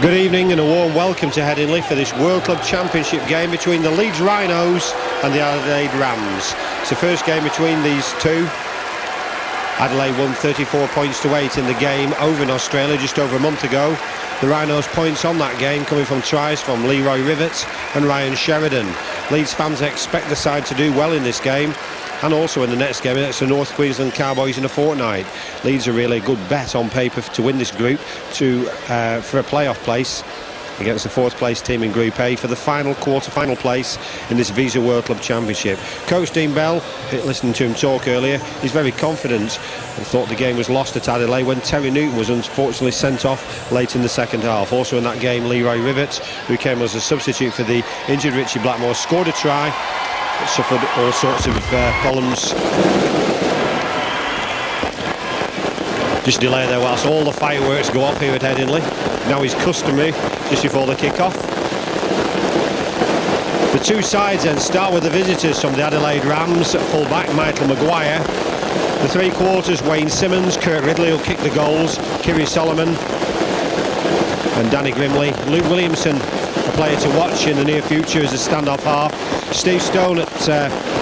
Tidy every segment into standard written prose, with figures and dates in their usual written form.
Good evening and a warm welcome to Headingley for this World Club Championship game between the Leeds Rhinos and the Adelaide Rams. It's the first game between these two. Adelaide won 34 points to 8 in the game over in Australia just over a month ago. The Rhinos' points on that game coming from tries from Leroy Rivett and Ryan Sheridan. Leeds fans expect the side to do well in this game, and also in the next game against the North Queensland Cowboys in a fortnight. Leeds are really a good bet on paper to win this group for a playoff place against the fourth place team in Group A for the quarter-final place in this Visa World Club Championship. Coach Dean Bell, listening to him talk earlier, he's very confident and thought the game was lost at Adelaide when Terry Newton was unfortunately sent off late in the second half. Also in that game, Leroy Rivett, who came as a substitute for the injured Richie Blackmore, scored a try, but suffered all sorts of problems. Just delay there whilst all the fireworks go off here at Headingley. Now is customary just before the kick-off. The two sides then start with the visitors from the Adelaide Rams at full-back, Michael Maguire. The three-quarters, Wayne Simmons, Kurt Ridley will kick the goals, Kiri Solomon and Danny Grimley. Luke Williamson, a player to watch in the near future as a stand-off half. Steve Stone at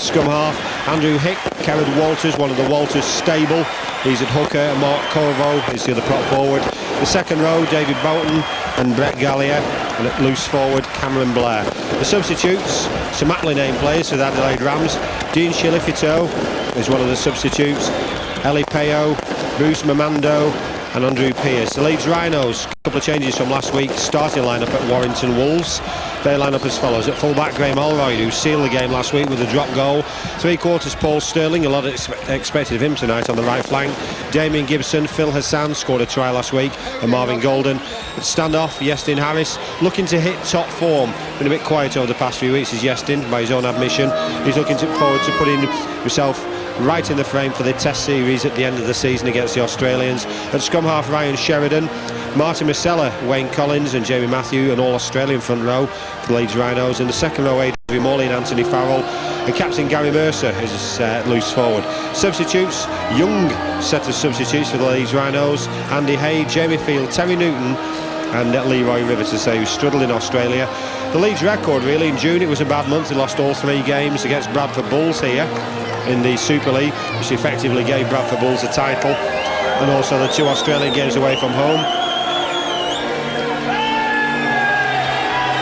scrum half. Andrew Hick, Kerrod Walters, one of the Walters stable. He's at hooker, and Mark Corvo is the other prop forward. The second row, David Boughton and Brett Gallier, and at loose forward, Cameron Blair. The substitutes, some aptly named players for the Adelaide Rams. Dean Shilifito is one of the substitutes. Eli Peo, Bruce Mamando and Andrew Pearce. The Leeds Rhinos, a couple of changes from last week's starting lineup at Warrington Wolves. They line up as follows. At full-back, Graham Holroyd, who sealed the game last week with a drop goal. Three-quarters, Paul Sterling. A lot expected of him tonight on the right flank. Damien Gibson, Phil Hassan scored a try last week, and Marvin Golden. At stand-off, Yestin Harris, looking to hit top form. Been a bit quiet over the past few weeks, is Yestin, by his own admission. He's looking forward to putting himself right in the frame for the Test series at the end of the season against the Australians. At scrum half, Ryan Sheridan, Martin Masella, Wayne Collins and Jamie Matthew, an all-Australian front row for the Leeds Rhinos. In the second row, Adrian Morley and Anthony Farrell. And captain Gary Mercer is loose forward. Substitutes, young set of substitutes for the Leeds Rhinos. Andy Hay, Jamie Field, Terry Newton and Leroy Rivett, to say, who struggled in Australia. The Leeds record, really, in June it was a bad month. They lost all 3 games against Bradford Bulls here in the Super League, which effectively gave Bradford Bulls the title, and also the 2 Australian games away from home.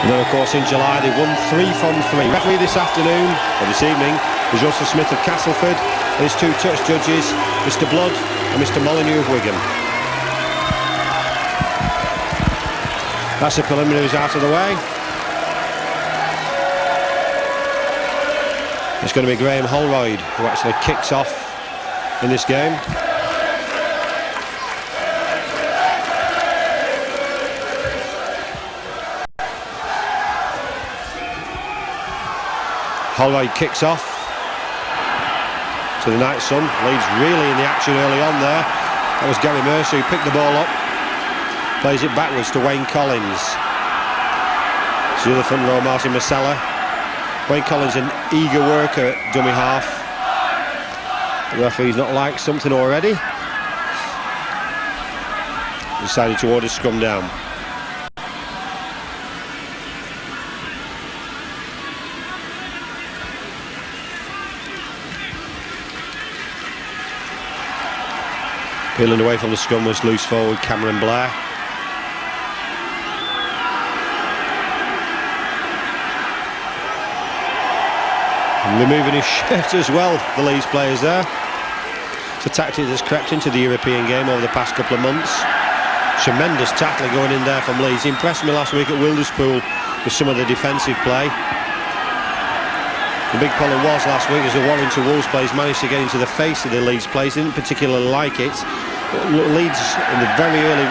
And then, of course, in July they won 3 from 3. Referee this afternoon, or this evening, was Russell Smith of Castleford, and his 2 touch judges, Mr Blood and Mr Molyneux of Wigan. That's the preliminaries out of the way. It's going to be Graham Holroyd who actually kicks off in this game. Holroyd kicks off to the Night Sun. Leeds really in the action early on there. That was Gary Mercer who picked the ball up. Plays it backwards to Wayne Collins. It's the other front row, Martin Masella. Wayne Collins, an eager worker at dummy half. The referee's not liked something already. Decided to order scrum down. Peeling away from the scrum was loose forward Cameron Blair. Removing his shirt as well, the Leeds players there. It's a tactic that's crept into the European game over the past couple of months. Tremendous tackling going in there from Leeds. He impressed me last week at Wilderspool with some of the defensive play. The big problem was last week as the Warrington Wolves players managed to get into the face of the Leeds players. Didn't particularly like it. Leeds in the very early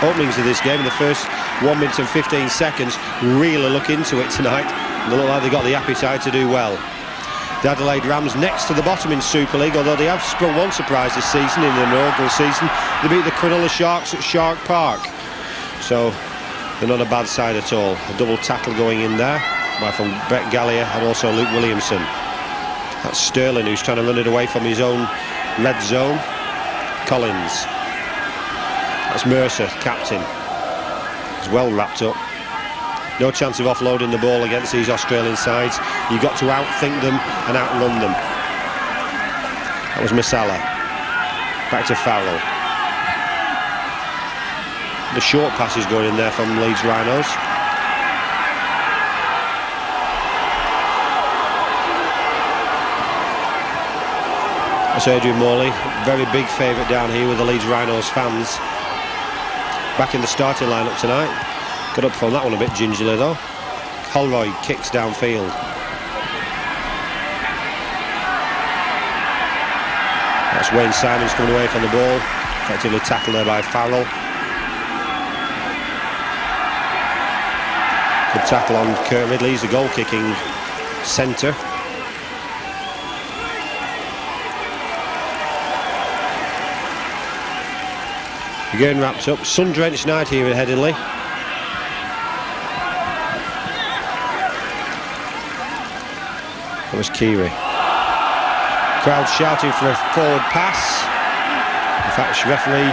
openings of this game, in the first 1 minute and 15 seconds, really look into it tonight. They look like they got the appetite to do well. The Adelaide Rams next to the bottom in Super League, although they have sprung one surprise this season in the inaugural season. They beat the Cronulla Sharks at Shark Park. So they're not a bad side at all. A double tackle going in there from Brett Gallier and also Luke Williamson. That's Sterling who's trying to run it away from his own red zone. Collins. That's Mercer, captain. It's well wrapped up. No chance of offloading the ball against these Australian sides. You've got to outthink them and outrun them. That was Masala. Back to Farrell. The short passes going in there from Leeds Rhinos. That's Adrian Morley, very big favourite down here with the Leeds Rhinos fans. Back in the starting lineup tonight. Got up from that one a bit gingerly though. Holroyd kicks downfield. That's Wayne Simons coming away from the ball. Effectively tackled there by Farrell. Good tackle on Kurt Ridley. He's the goal-kicking centre. The game wrapped up. Sun-drenched night here at Headingley. That was Keary. Crowd shouting for a forward pass. In fact, referee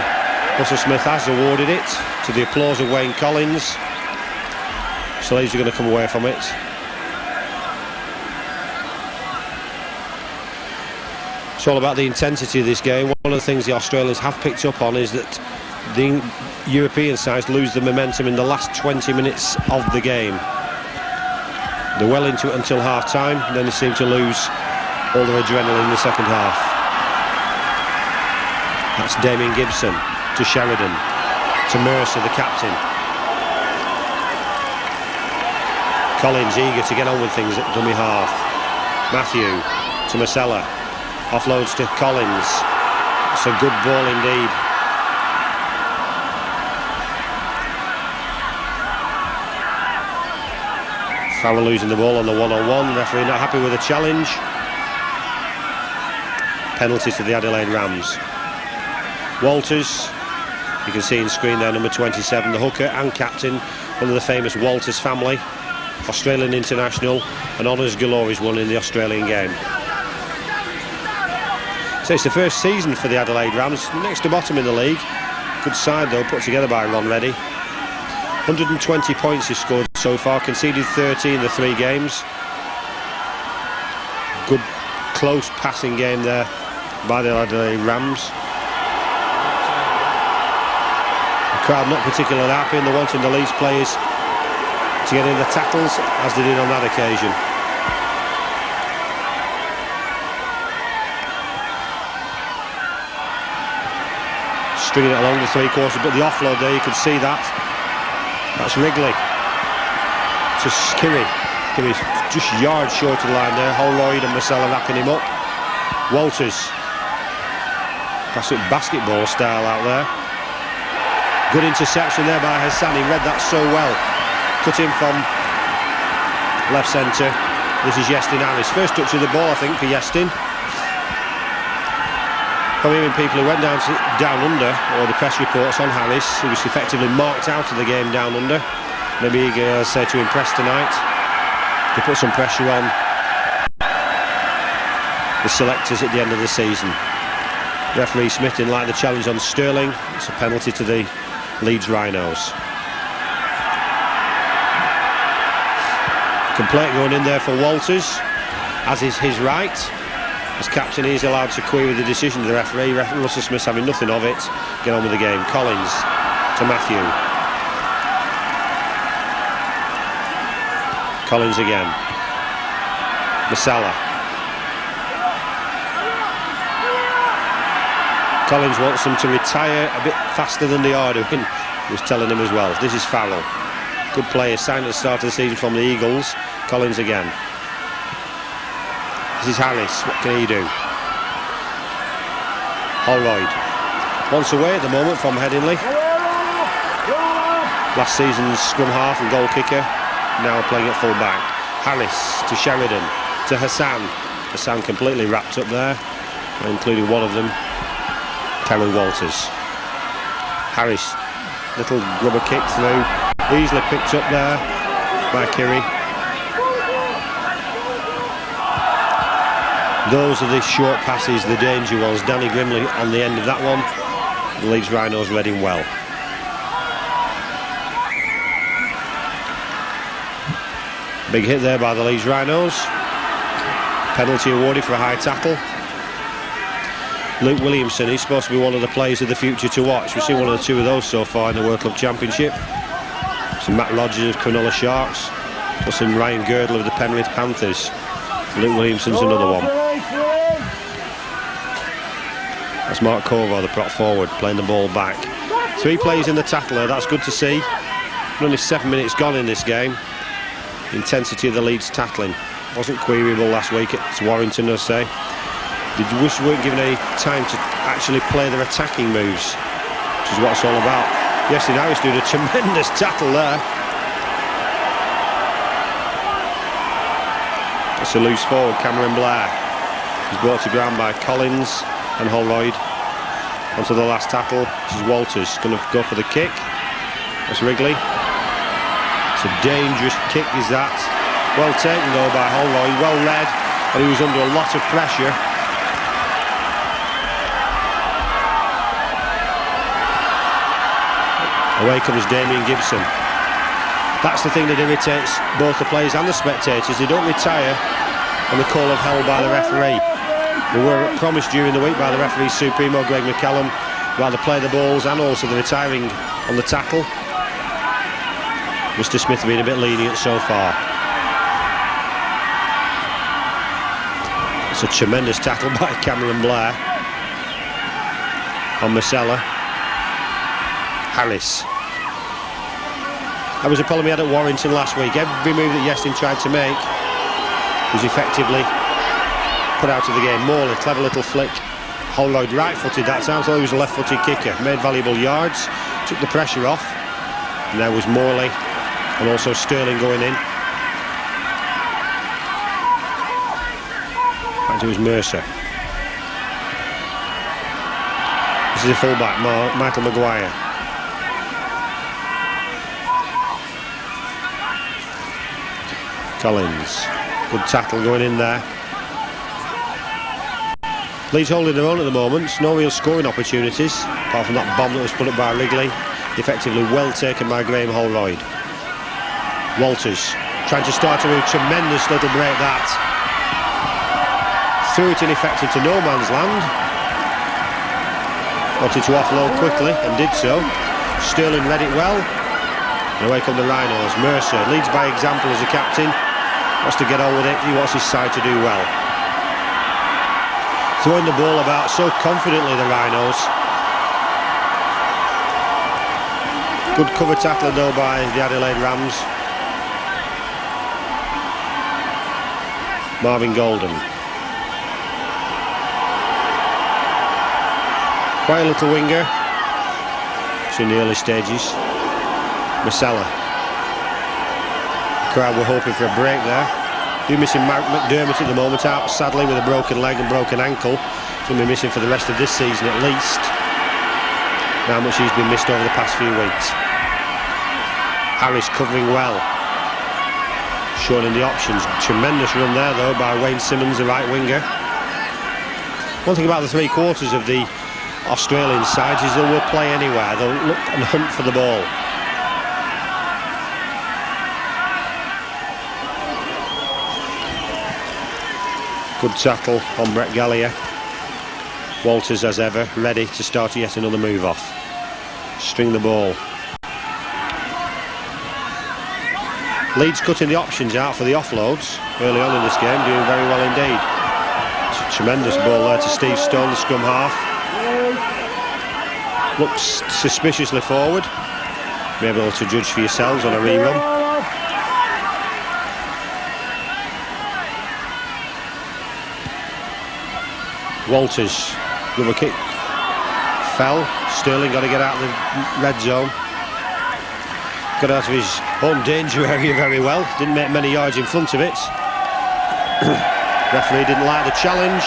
Russell Smith has awarded it to the applause of Wayne Collins. So Leeds are going to come away from it. It's all about the intensity of this game. One of the things the Australians have picked up on is that the European sides lose the momentum in the last 20 minutes of the game. They're well into it until half-time, then they seem to lose all their adrenaline in the second half. That's Damien Gibson to Sheridan, to Mercer, the captain. Collins eager to get on with things at dummy half. Matthew to Masella, offloads to Collins. It's a good ball indeed. Farrell losing the ball on the one-on-one. Referee not happy with the challenge. Penalty to the Adelaide Rams. Walters, you can see in screen there, number 27, the hooker and captain, one of the famous Walters family, Australian international, and honours galore is won in the Australian game. So it's the first season for the Adelaide Rams, next to bottom in the league. Good side though, put together by Ron Reddy. 120 points he's scored so far, conceded 30 in the 3 games. Good close passing game there by the Adelaide Rams. The crowd not particularly happy, and they're wanting the Leeds players to get in the tackles as they did on that occasion. Stringing it along the 3 quarters, but the offload there, you can see that. That's Wrigley to Kirry. Kirry's just yards short of the line there. Holroyd and Masella wrapping him up. Walters, pass it basketball style out there. Good interception there by Hassan. He read that so well. Cut in from left centre. This is Yestin Harris. First touch of the ball, I think, for Yestin. From hearing people who went down under, or the press reports on Harris, who was effectively marked out of the game down under. Maybe eager, say, to impress tonight. To put some pressure on the selectors at the end of the season. Referee Smith didn't like the challenge on Sterling. It's a penalty to the Leeds Rhinos. Complaint going in there for Walters, as is his right. As captain, he's allowed to query the decision of the referee. Russell Smith's having nothing of it. Get on with the game. Collins to Matthew. Collins again. Masala. Collins wants them to retire a bit faster than they are doing. He was telling him as well. This is Farrell. Good player, signed at the start of the season from the Eagles. Collins again. This is Harris. What can he do? Holroyd. Once away at the moment from Headingley. Last season's scrum half and goal kicker. Now playing at full back. Harris to Sheridan. To Hassan. Hassan completely wrapped up there, including one of them, Terry Walters. Harris. Little rubber kick through. Easily picked up there by Kirry. Those are the short passes, the danger ones. Danny Grimley on the end of that one. The Leeds Rhinos read him well. Big hit there by the Leeds Rhinos. Penalty awarded for a high tackle. Luke Williamson, he's supposed to be one of the players of the future to watch. We've seen one of the two of those so far in the World Club Championship. Some Matt Rogers of Cronulla Sharks, plus some Ryan Girdler of the Penrith Panthers. Luke Williamson's another one. That's Mark Kovar, the prop forward, playing the ball back. 3 players in the tackle there, that's good to see. Only 7 minutes gone in this game. The intensity of the Leeds tackling wasn't queryable last week at Warrington, I say. They wish they weren't given any time to actually play their attacking moves, which is what it's all about. Yesterday Harris doing a tremendous tackle there. It's a loose forward, Cameron Blair. He's brought to ground by Collins and Holroyd. Onto the last tackle, this is Walters, going to go for the kick. That's Wrigley. It's a dangerous kick, is that. Well taken though by Holroyd, well led, and he was under a lot of pressure. Away comes Damien Gibson. That's the thing that irritates both the players and the spectators. They don't retire on the call of hell by the referee. They were promised during the week by the referee Supremo Greg McCallum rather play the balls and also the retiring on the tackle. Mr. Smith being a bit lenient so far. It's a tremendous tackle by Cameron Blair on Marcella. Harris. That was a problem he had at Warrington last week. Every move that Yestin tried to make was effectively put out of the game. Morley, clever little flick. Holroyd right-footed that time, thought he was a left-footed kicker. Made valuable yards, took the pressure off. And there was Morley and also Sterling going in. Back to his Mercer. This is a fullback, Michael Maguire. Collins, good tackle going in there. Leeds holding their own at the moment, no real scoring opportunities, apart from that bomb that was put up by Wrigley. Effectively well taken by Graham Holroyd. Walters, trying to start a move, tremendous little break that. Threw it ineffective to no man's land. Wanted to offload quickly and did so. Sterling read it well. And away come the Rhinos. Mercer leads by example as a captain. Wants to get on with it, he wants his side to do well. Throwing the ball about so confidently, the Rhinos. Good cover tackler though by the Adelaide Rams. Marvin Golden. Quite a little winger. It's in the early stages. Marcella. The crowd were hoping for a break there. You're missing Mark McDermott at the moment, out sadly with a broken leg and broken ankle. He's going to be missing for the rest of this season at least. How much he's been missed over the past few weeks. Harris covering well. Showing in the options. Tremendous run there though by Wayne Simmons, the right winger. One thing about the three quarters of the Australian sides is they will play anywhere. They'll look and hunt for the ball. Good tackle on Brett Gallier. Walters, as ever, ready to start yet another move off. String the ball. Leeds cutting the options out for the offloads early on in this game, doing very well indeed. It's a tremendous ball there to Steve Stone, the scrum half. Looks suspiciously forward. Be able to judge for yourselves on a rerun. Walters, give a kick, fell. Sterling got to get out of the red zone. Got out of his own danger area very well. Didn't make many yards in front of it. Referee didn't like the challenge,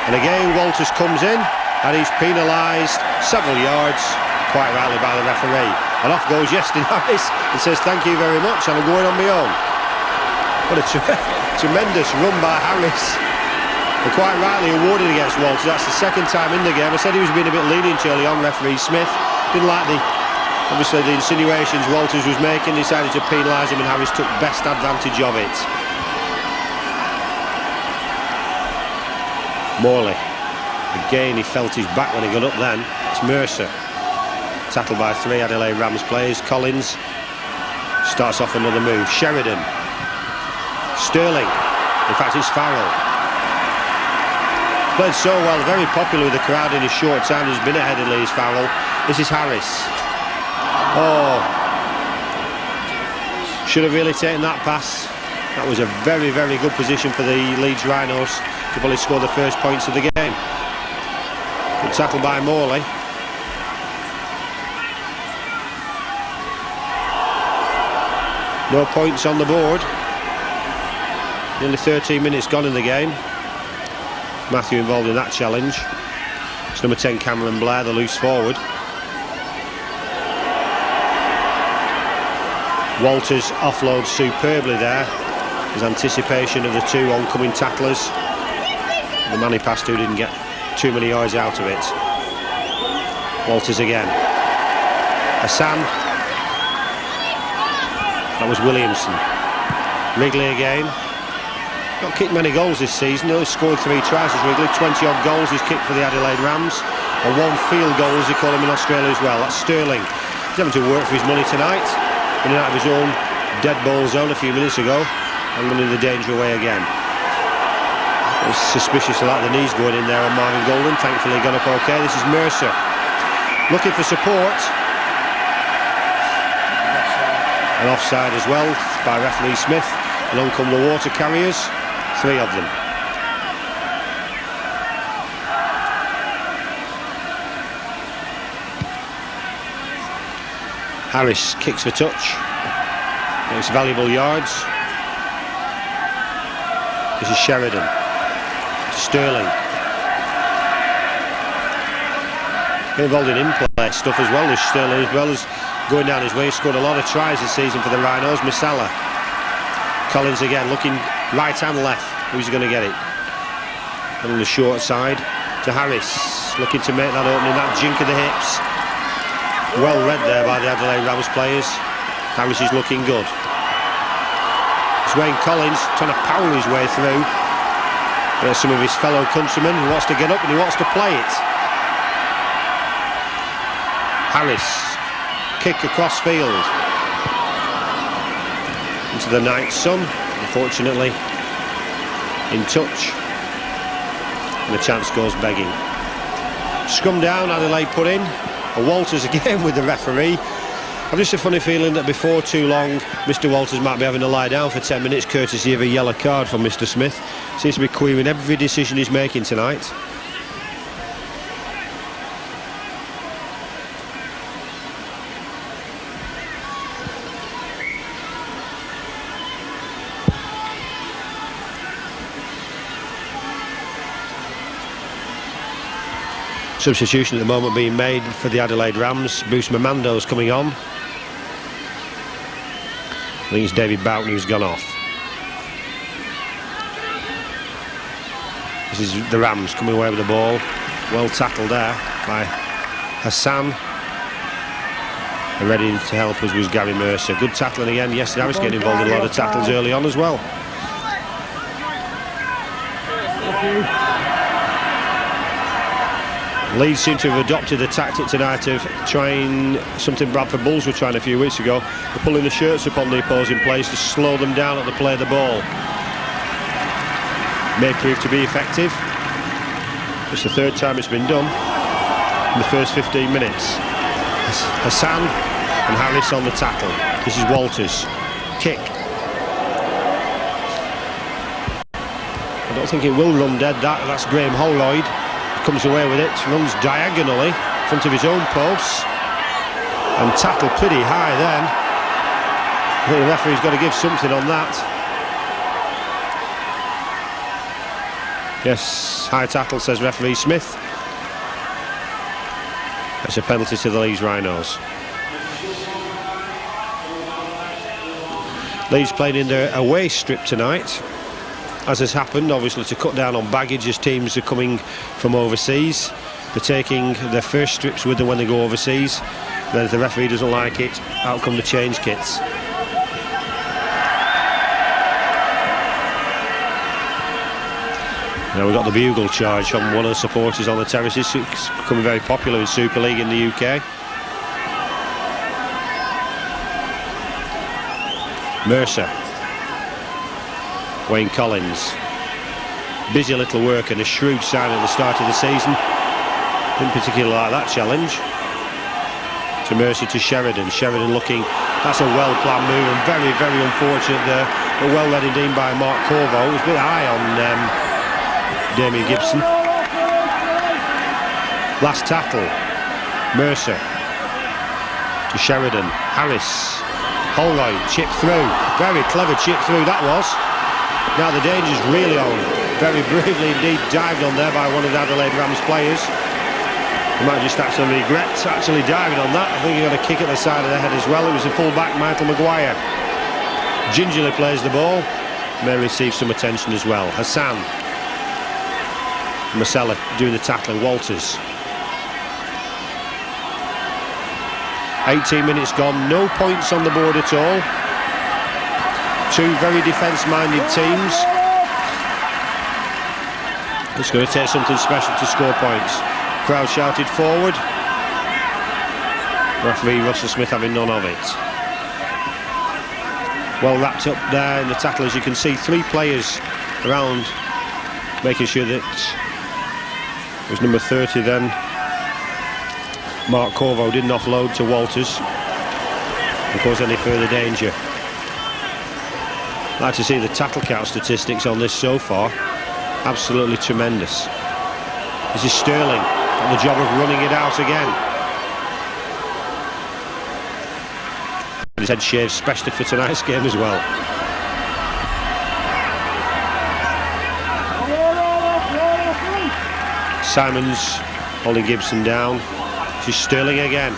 and again Walters comes in and he's penalised several yards, quite rightly by the referee. And off goes Yestin Harris and says thank you very much, and I'm going on my own. What a tremendous run by Harris. And quite rightly awarded against Walters. That's the second time in the game. I said he was being a bit lenient early on, referee Smith. Didn't like the Obviously the insinuations Walters was making, decided to penalise him, and Harris took best advantage of it. Morley, again he felt his back when he got up then. It's Mercer, tackled by 3 Adelaide Rams players. Collins starts off another move. Sheridan, Sterling, in fact it's Farrell. Played so well, very popular with the crowd in his short time. He's been ahead of Leeds, Farrell. This is Harris. Oh, should have really taken that pass. That was a very, very good position for the Leeds Rhinos to probably score the first points of the game. Good tackle by Morley. No points on the board. Nearly 13 minutes gone in the game. Matthew involved in that challenge. It's number 10 Cameron Blair, the loose forward. Walters offloads superbly there. His anticipation of the 2 oncoming tacklers. The man he passed to didn't get too many yards out of it. Walters again. Hassan. That was Williamson. Wrigley again. Not kicked many goals this season. Only scored 3 tries as Wrigley. 20-odd goals he's kicked for the Adelaide Rams. And 1 field goal, as they call him in Australia as well. That's Sterling. He's having to work for his money tonight. Running out of his own dead ball zone a few minutes ago. And running the danger away again. I was suspicious of that, the knees going in there on Marvin Golden. Thankfully he got up okay. This is Mercer. Looking for support. An offside as well by referee Smith. And on come the water carriers. 3 of them. Harris kicks for touch. Makes valuable yards. This is Sheridan. Sterling. Get involved in in-play stuff as well as Sterling, as well as going down his way. He scored a lot of tries this season for the Rhinos. Masala. Collins again, looking right and left. Who's going to get it? And on the short side to Harris, looking to make that opening, that jink of the hips. Well read there by the Adelaide Rams players. Harris is looking good. It's Wayne Collins trying to power his way through. There's some of his fellow countrymen who wants to get up and he wants to play it. Harris, kick across field. Into the night sun, unfortunately in touch, and the chance goes begging. Scrum down, Adelaide put in. Walters again with the referee. I've just a funny feeling that before too long Mr. Walters might be having to lie down for 10 minutes courtesy of a yellow card from Mr. Smith. Seems to be querying every decision he's making tonight. Substitution at the moment being made for the Adelaide Rams. Bruce Mamando's coming on. I think it's David Boughton who's gone off. This is the Rams coming away with the ball. Well tackled there by Hassan. And ready to help us was Gary Mercer. Good tackling again. Yes, Harris getting involved in a lot of tackles early on as well. Leeds seem to have adopted the tactic tonight of trying something Bradford Bulls were trying a few weeks ago. They're pulling the shirts up on the opposing players to slow them down at the play of the ball. May prove to be effective. It's the 3rd time it's been done in the first 15 minutes. Hassan and Harris on the tackle. This is Walters. Kick. I don't think it will run dead. That's Graham Holroyd. Comes away with it, runs diagonally in front of his own posts and tackled pretty high then. I think the referee's got to give something on that. Yes, high tackle, says referee Smith. That's a penalty to the Leeds Rhinos. Leeds playing in their away strip tonight, as has happened, obviously, to cut down on baggage as teams are coming from overseas. They're taking their first strips with them when they go overseas. Then if the referee doesn't like it, out come the change kits. Now we've got the bugle charge from one of the supporters on the terraces. It's becoming very popular in Super League in the UK. Mercer. Wayne Collins. Busy little work and a shrewd sign at the start of the season. Didn't particularly like that challenge. To Mercer to Sheridan. Sheridan looking, that's a well-planned move and very, very unfortunate there. But well read indeed by Mark Corvo. It was a bit high on Damien Gibson. Last tackle. Mercer to Sheridan. Harris. Holroyd, chip through. Very clever chip through that was. Now the danger's really on. Very bravely indeed dived on there by one of the Adelaide Rams players. He might just actually regret actually diving on that. I think he got a kick at the side of the head as well. It was the full-back Michael Maguire. Gingerly plays the ball. May receive some attention as well. Hassan. Marcella doing the tackling. Walters. 18 minutes gone. No points on the board at all. Two very defence-minded teams. It's going to take something special to score points. Crowd shouted forward. Referee Russell Smith having none of it. Well wrapped up there in the tackle, as you can see. Three players around, making sure that it was number 30 then. Mark Corvo didn't offload to Walters and cause any further danger. I'd like to see the tackle count statistics on this so far. Absolutely tremendous. This is Sterling on the job of running it out again. His head shaved specially for tonight's game as well. Simons holding Gibson down. This is Sterling again.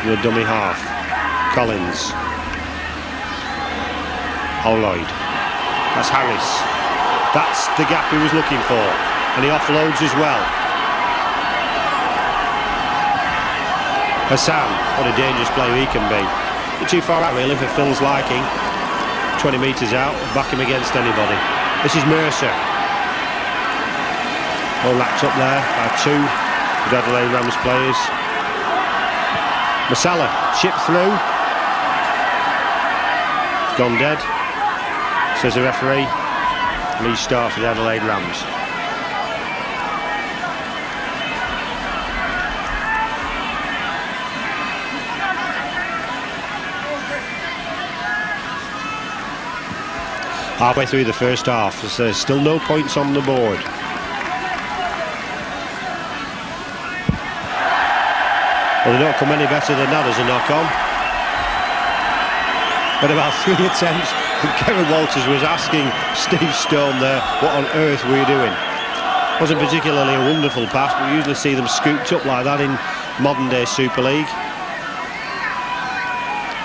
In a dummy half. Collins. Holroyd. That's Harris. That's the gap he was looking for. And he offloads as well. Hassan, what a dangerous player he can be. A bit too far out really for Phil's liking. 20 metres out, back him against anybody. This is Mercer. All wrapped up there by two of the Adelaide Rams players. Masala, chip through. Gone dead, says the referee. Leeds start for the Adelaide Rams. Halfway through the first half, there's still no points on the board. Well, they don't come any better than that as a knock-on. But about 3 attempts, and Kevin Walters was asking Steve Stone there, what on earth were you doing? Wasn't particularly a wonderful pass, but we usually see them scooped up like that in modern-day Super League.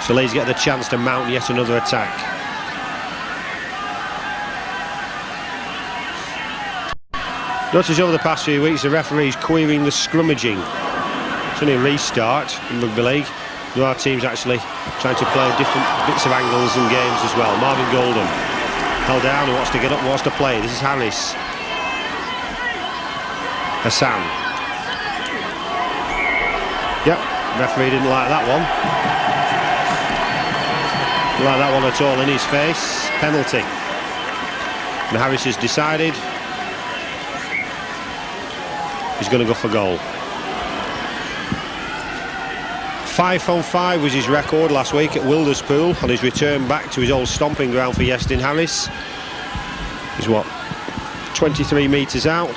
So Leeds get the chance to mount yet another attack. Notice over the past few weeks the referee's querying the scrummaging. It's only a restart in rugby league. There are teams actually trying to play different bits of angles and games as well. Marvin Golden held down, who wants to get up, wants to play. This is Harris. Hassan. Yep, referee didn't like that one. Didn't like that one at all in his face. Penalty. And Harris has decided he's going to go for goal. 5 from 5 was his record last week at Wilderspool on his return back to his old stomping ground for Iestyn Harris. He's what, 23 metres out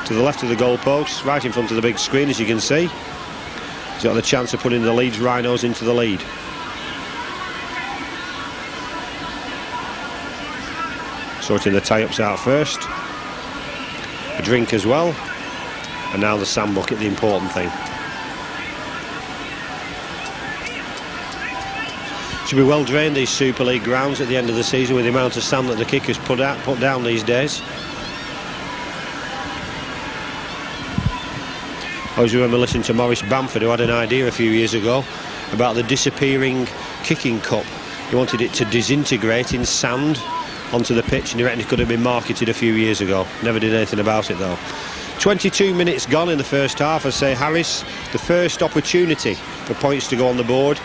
to the left of the goalpost, right in front of the big screen, as you can see. He's got the chance of putting the Leeds Rhinos into the lead. Sorting the tie-ups out first. A drink as well. And now the sand bucket, the important thing. Should be well drained, these Super League grounds at the end of the season, with the amount of sand that the kickers put down these days. I always remember listening to Maurice Bamford, who had an idea a few years ago about the disappearing kicking cup. He wanted it to disintegrate in sand onto the pitch, and he reckoned it could have been marketed a few years ago. Never did anything about it though. 22 minutes gone in the first half. I say Harris, the first opportunity for points to go on the board,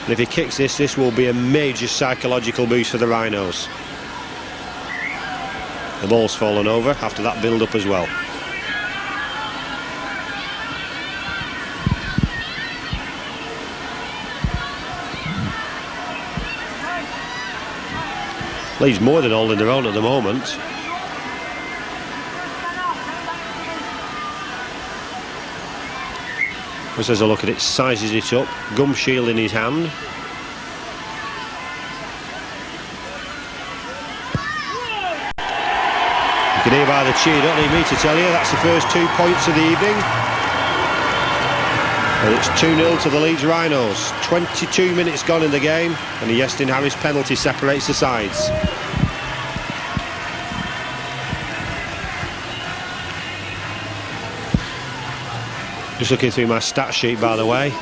and if he kicks this will be a major psychological boost for the Rhinos. The ball's fallen over after that build-up as well. Leeds more than holding their own at the moment. Just as a look at it, sizes it up, gum shield in his hand. You can hear by the cheer, don't need me to tell you, that's the first 2 points of the evening. And it's 2-0 to the Leeds Rhinos. 22 minutes gone in the game, and the Iestyn Harris penalty separates the sides. Just looking through my stat sheet, by the way,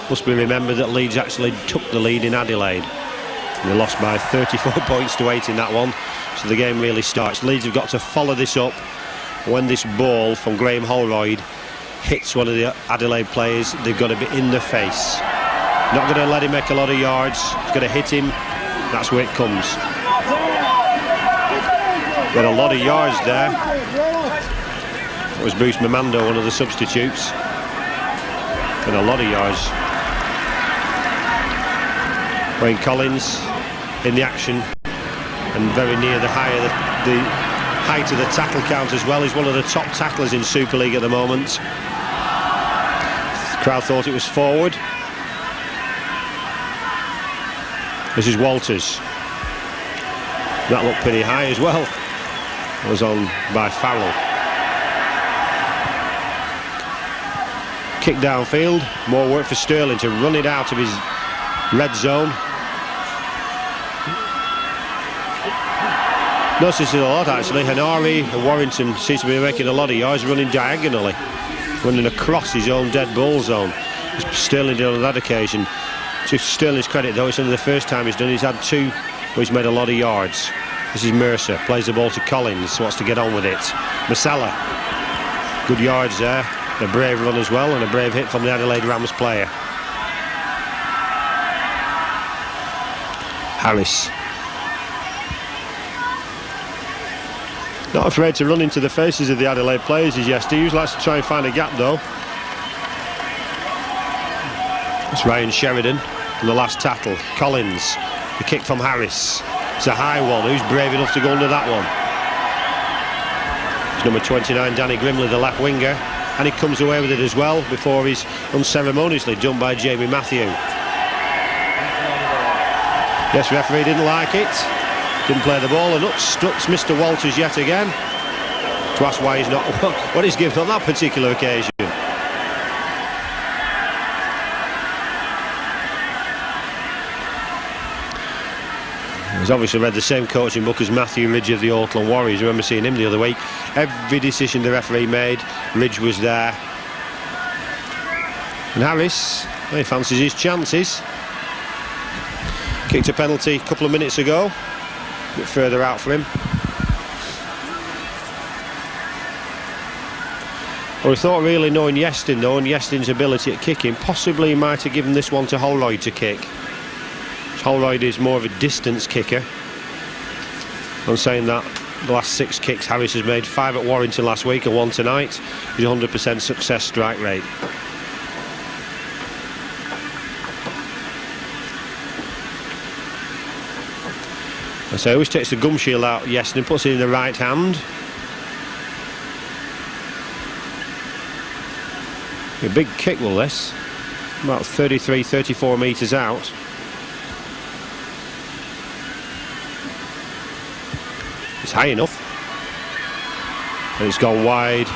must be remembered that Leeds actually took the lead in Adelaide. And they lost by 34 points to 8 in that one, so the game really starts. Leeds have got to follow this up. When this ball from Graham Holroyd hits one of the Adelaide players, they've got to be in the face. Not going to let him make a lot of yards. It's going to hit him. That's where it comes. Got a lot of yards there. It was Bruce Mamando, one of the substitutes. Got a lot of yards. Wayne Collins in the action and very near the height of the tackle count as well. He's one of the top tacklers in Super League at the moment. The crowd thought it was forward. This is Walters. That looked pretty high as well. It was on by Farrell. Kick downfield. More work for Sterling to run it out of his red zone. Notice this a lot actually. Hanari and Warrington seems to be making a lot of yards running diagonally, running across his own dead ball zone. Sterling did on that occasion. To Sterling's credit though, it's only the first time he's done. He's had 2 where he's made a lot of yards. This is Mercer, plays the ball to Collins, wants to get on with it. Masala, good yards there. A brave run as well, and a brave hit from the Adelaide Rams player. Harris. Not afraid to run into the faces of the Adelaide players is Iestyn. He usually likes to try and find a gap though. It's Ryan Sheridan in the last tackle. Collins, the kick from Harris. It's a high one. Who's brave enough to go under that one? It's number 29, Danny Grimley, the left winger, and he comes away with it as well before he's unceremoniously done by Jamie Matthew. Yes, referee didn't like it. Didn't play the ball and obstructs Mr. Walters yet again. To ask why he's not what he's given on that particular occasion. He's obviously read the same coaching book as Matthew Ridge of the Auckland Warriors. I remember seeing him the other week. Every decision the referee made, Ridge was there. And Harris, he fancies his chances. Kicked a penalty a couple of minutes ago. A bit further out for him. Well, we thought really knowing Iestyn though, and Iestyn's ability at kicking, possibly he might have given this one to Holroyd to kick. Holroyd is more of a distance kicker. I'm saying that the last 6 kicks Harris has made, 5 at Warrington last week and 1 tonight. He's 100% success strike rate. So he always takes the gum shield out, Iestyn, and puts it in the right hand. A big kick will this. About 33-34 metres out. It's high enough. And it's gone wide.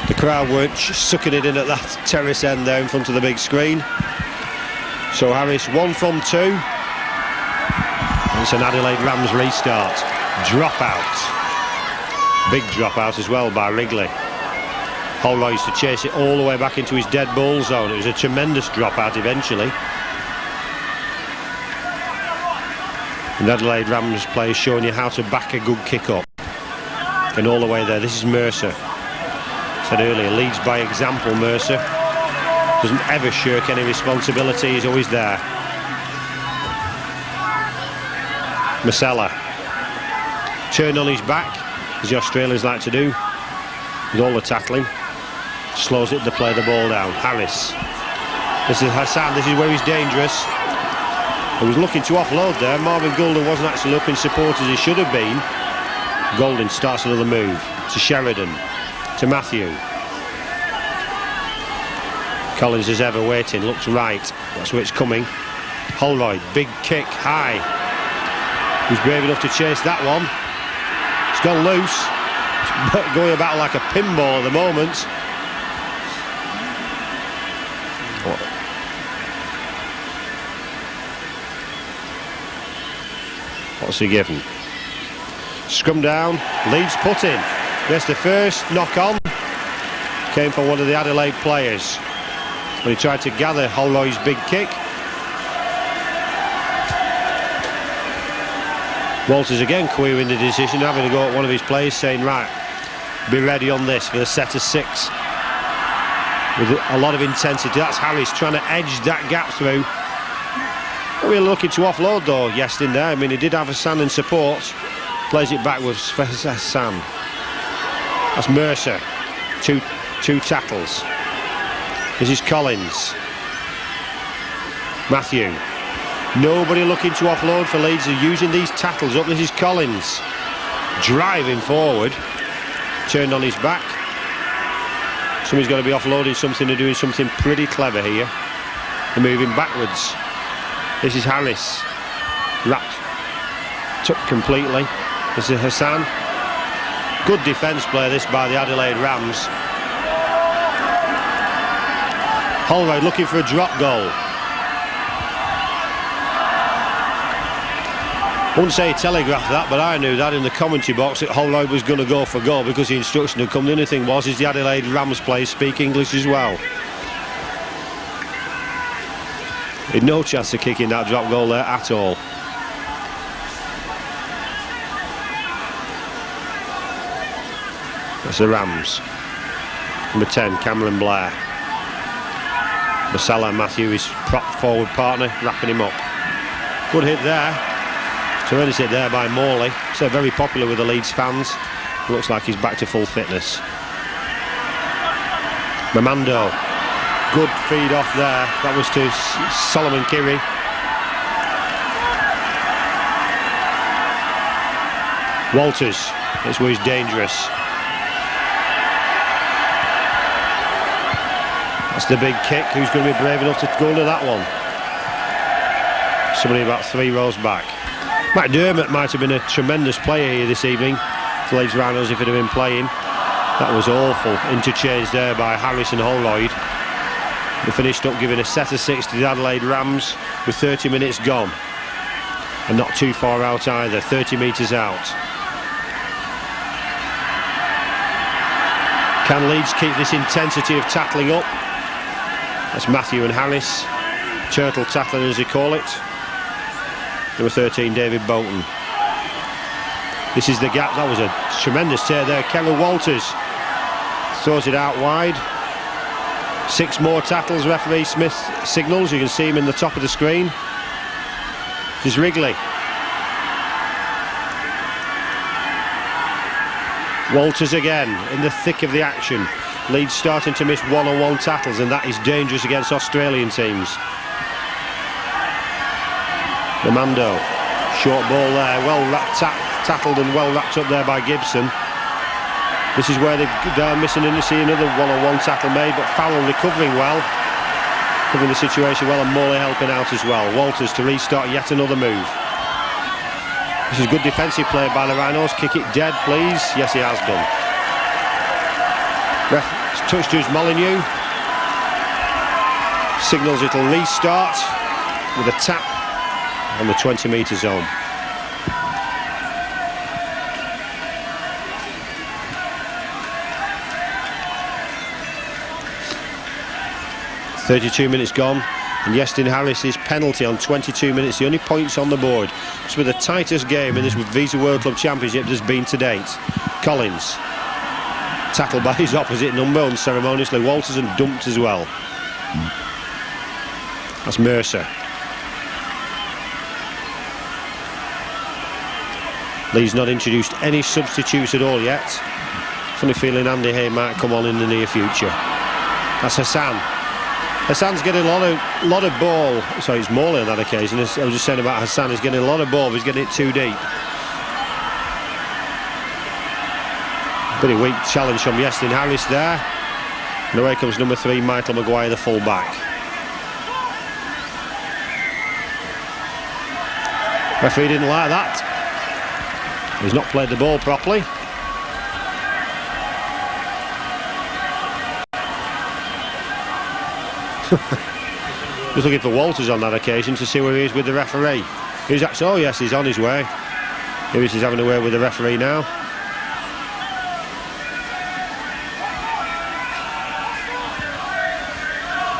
The crowd weren't sucking it in at that terrace end there in front of the big screen. So Harris 1 from 2. It's an Adelaide Rams restart. Dropout. Big dropout as well by Wrigley. Holroyd used to chase it all the way back into his dead ball zone. It was a tremendous drop out eventually. And Adelaide Rams players showing you how to back a good kick up. And all the way there. This is Mercer. Said earlier, leads by example. Mercer doesn't ever shirk any responsibility. He's always there. Masella turned on his back, as the Australians like to do, with all the tackling. Slows it to play the ball down. Harris. This is Hassan. This is where he's dangerous. He was looking to offload there. Marvin Goulden wasn't actually up in support as he should have been. Goulden starts another move to Sheridan, to Matthew. Collins is ever waiting, looks right. That's where it's coming. Holroyd, big kick, high. He's brave enough to chase that one. It's gone loose. It's going about like a pinball at the moment. What's he given? Scrum down, Leeds put in. There's the first knock on. Came from one of the Adelaide players when he tried to gather Holroyd's big kick. Walters again querying the decision, having to go at one of his players, saying, right, be ready on this for the set of 6. With a lot of intensity. That's Harris trying to edge that gap through. Not really looking to offload though, yes, in there. I mean, he did have Hassan in support. Plays it backwards for Hassan. That's Mercer. Two tackles. This is Collins. Matthew. Nobody looking to offload for Leeds. They're using these tackles up. This is Collins. Driving forward. Turned on his back. Somebody's got to be offloading something or doing something pretty clever here. They're moving backwards. This is Harris. Wrapped. Took completely. This is Hassan. Good defence play this by the Adelaide Rams. Holroyd looking for a drop goal. I wouldn't say he telegraphed that, but I knew that in the commentary box that Holroyd was going to go for goal because the instruction had come. The only thing was, is the Adelaide Rams players speak English as well. He had no chance of kicking that drop goal there at all. That's the Rams. Number 10, Cameron Blair. Masala Matthew, his prop forward partner, wrapping him up. Good hit there. Tremendous hit there by Morley. So very popular with the Leeds fans. Looks like he's back to full fitness. Mamando. Good feed off there. That was to Solomon Kiri. Walters. That's where he's dangerous. That's the big kick. Who's going to be brave enough to go into that one? Somebody about 3 rows back. McDermott might have been a tremendous player here this evening for Leeds Rhinos if he'd have been playing. That was awful. Interchange there by Harris and Holroyd. They finished up giving a set of 6 to the Adelaide Rams with 30 minutes gone. And not too far out either, 30 metres out. Can Leeds keep this intensity of tackling up? That's Matthew and Harris. Turtle tackling as they call it. Number 13, David Bolton. This is the gap. That was a tremendous tear there. Kevin Walters throws it out wide. 6 more tackles, referee Smith signals. You can see him in the top of the screen. This is Wrigley. Walters again in the thick of the action. Leeds starting to miss one-on-one tackles, and that is dangerous against Australian teams. Mamando, short ball there, well tackled and well wrapped up there by Gibson. This is where they're missing in to see another one-on-one tackle made, but Farrell recovering well, covering the situation well, and Morley helping out as well. Walters to restart yet another move. This is good defensive play by the Rhinos. Kick it dead, please. Yes, he has done. Ref touch to his Molyneux. Signals it'll restart with a tap on the 20-metre zone. 32 minutes gone, and Iestyn Harris's penalty on 22 minutes, the only points on the board. It's with the tightest game in this Visa World Club Championship there's been to date. Collins, tackled by his opposite number unceremoniously. Walters and dumped as well. That's Mercer. Leeds not introduced any substitutes at all yet. Funny feeling Andy Hay might come on in the near future. That's Hassan. Hassan's getting a lot of ball. Sorry, it's Morley on that occasion. I was just saying about Hassan, he's getting a lot of ball, but he's getting it too deep. Pretty weak challenge from Iestyn Harris there. And away comes number 3, Michael Maguire, the full-back. Referee didn't like that. He's not played the ball properly. Just looking for Walters on that occasion to see where he is with the referee. He's actually, oh yes, he's on his way. Here he's having a word with the referee now.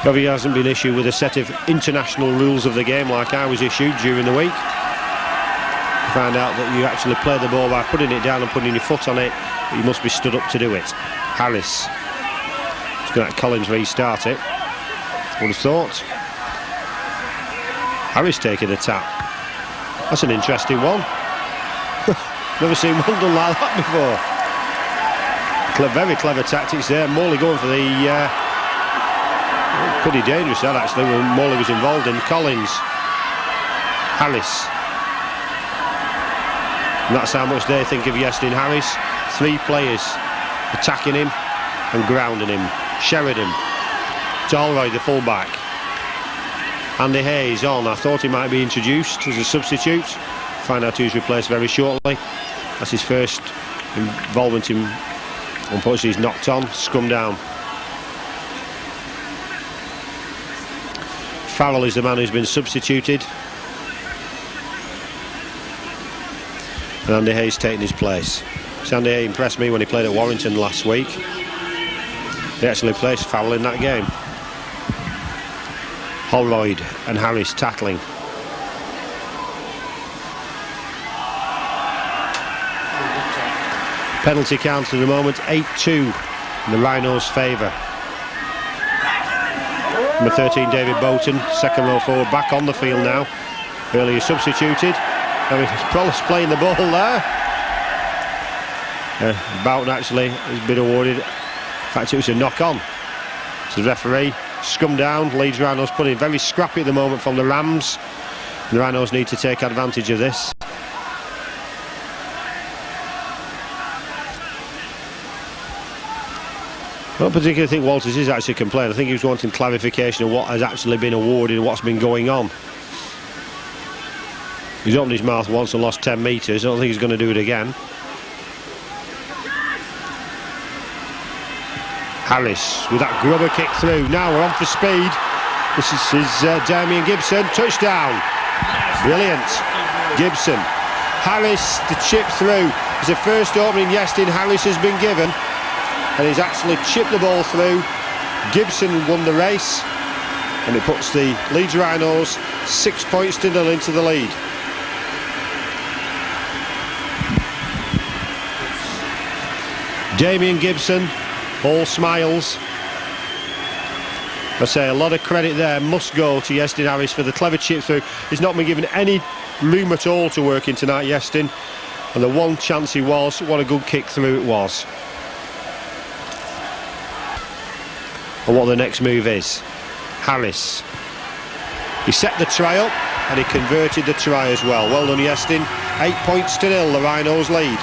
Probably hasn't been issued with a set of international rules of the game like I was issued during the week. You find out that you actually play the ball by putting it down and putting your foot on it, but you must be stood up to do it. Harris. Just going to let Collins restart it. Would have thought. Harris taking the tap. That's an interesting one. Never seen one done like that before. Very clever tactics there. Morley going for the... pretty dangerous that actually when Morley was involved in. Collins. Harris. And that's how much they think of Iestyn Harris. 3 players attacking him and grounding him. Sheridan. Holroyd, the full-back. Andy Hayes on. I thought he might be introduced as a substitute. Find out who's replaced very shortly. That's his first involvement in... Unfortunately, he's knocked on. Scrum down. Farrell is the man who's been substituted. And Andy Hayes taking his place. So Andy Hayes impressed me when he played at Warrington last week. They actually placed Farrell in that game. Holroyd and Harris tackling. Penalty count at the moment, 8-2 in the Rhinos' favour. Number 13, David Boughton, second row forward, back on the field now. Earlier substituted. Prowler's playing the ball there. Boughton actually has been awarded. In fact, it was a knock-on. So the referee, scrum down. Leeds Rhinos putting very scrappy at the moment from the Rams. And the Rhinos need to take advantage of this. I don't particularly think Walters is actually complaining. I think he was wanting clarification of what has actually been awarded and what's been going on. He's opened his mouth once and lost 10 metres. I don't think he's going to do it again. Harris with that grubber kick through. Now we're on for speed. This is Damien Gibson. Touchdown. Brilliant. Gibson. Harris, the chip through. It's the first opening Iestyn Harris has been given. And he's actually chipped the ball through. Gibson won the race. And it puts the Leeds Rhinos 6 points to 0 into the lead. Damien Gibson, all smiles. I say a lot of credit there must go to Iestyn Harris for the clever chip through. He's not been given any room at all to work in tonight, Iestyn. And the one chance he was, what a good kick through it was. And what the next move is. Harris. He set the try up and he converted the try as well. Well done, Iestyn. 8 points to 0, the Rhinos lead.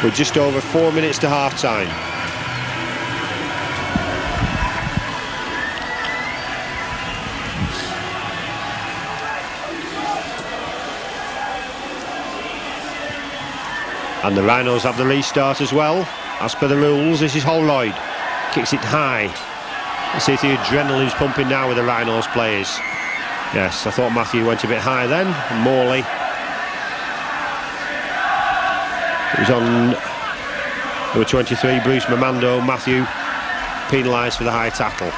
With just over 4 minutes to half time. And the Rhinos have the restart as well. As per the rules, this is Holroyd. Kicks it high. Let's see if the adrenaline's pumping now with the Rhinos players. Yes, I thought Matthew went a bit high then. And Morley. It was on number 23, Bruce Mamando. Matthew penalised for the high tackle.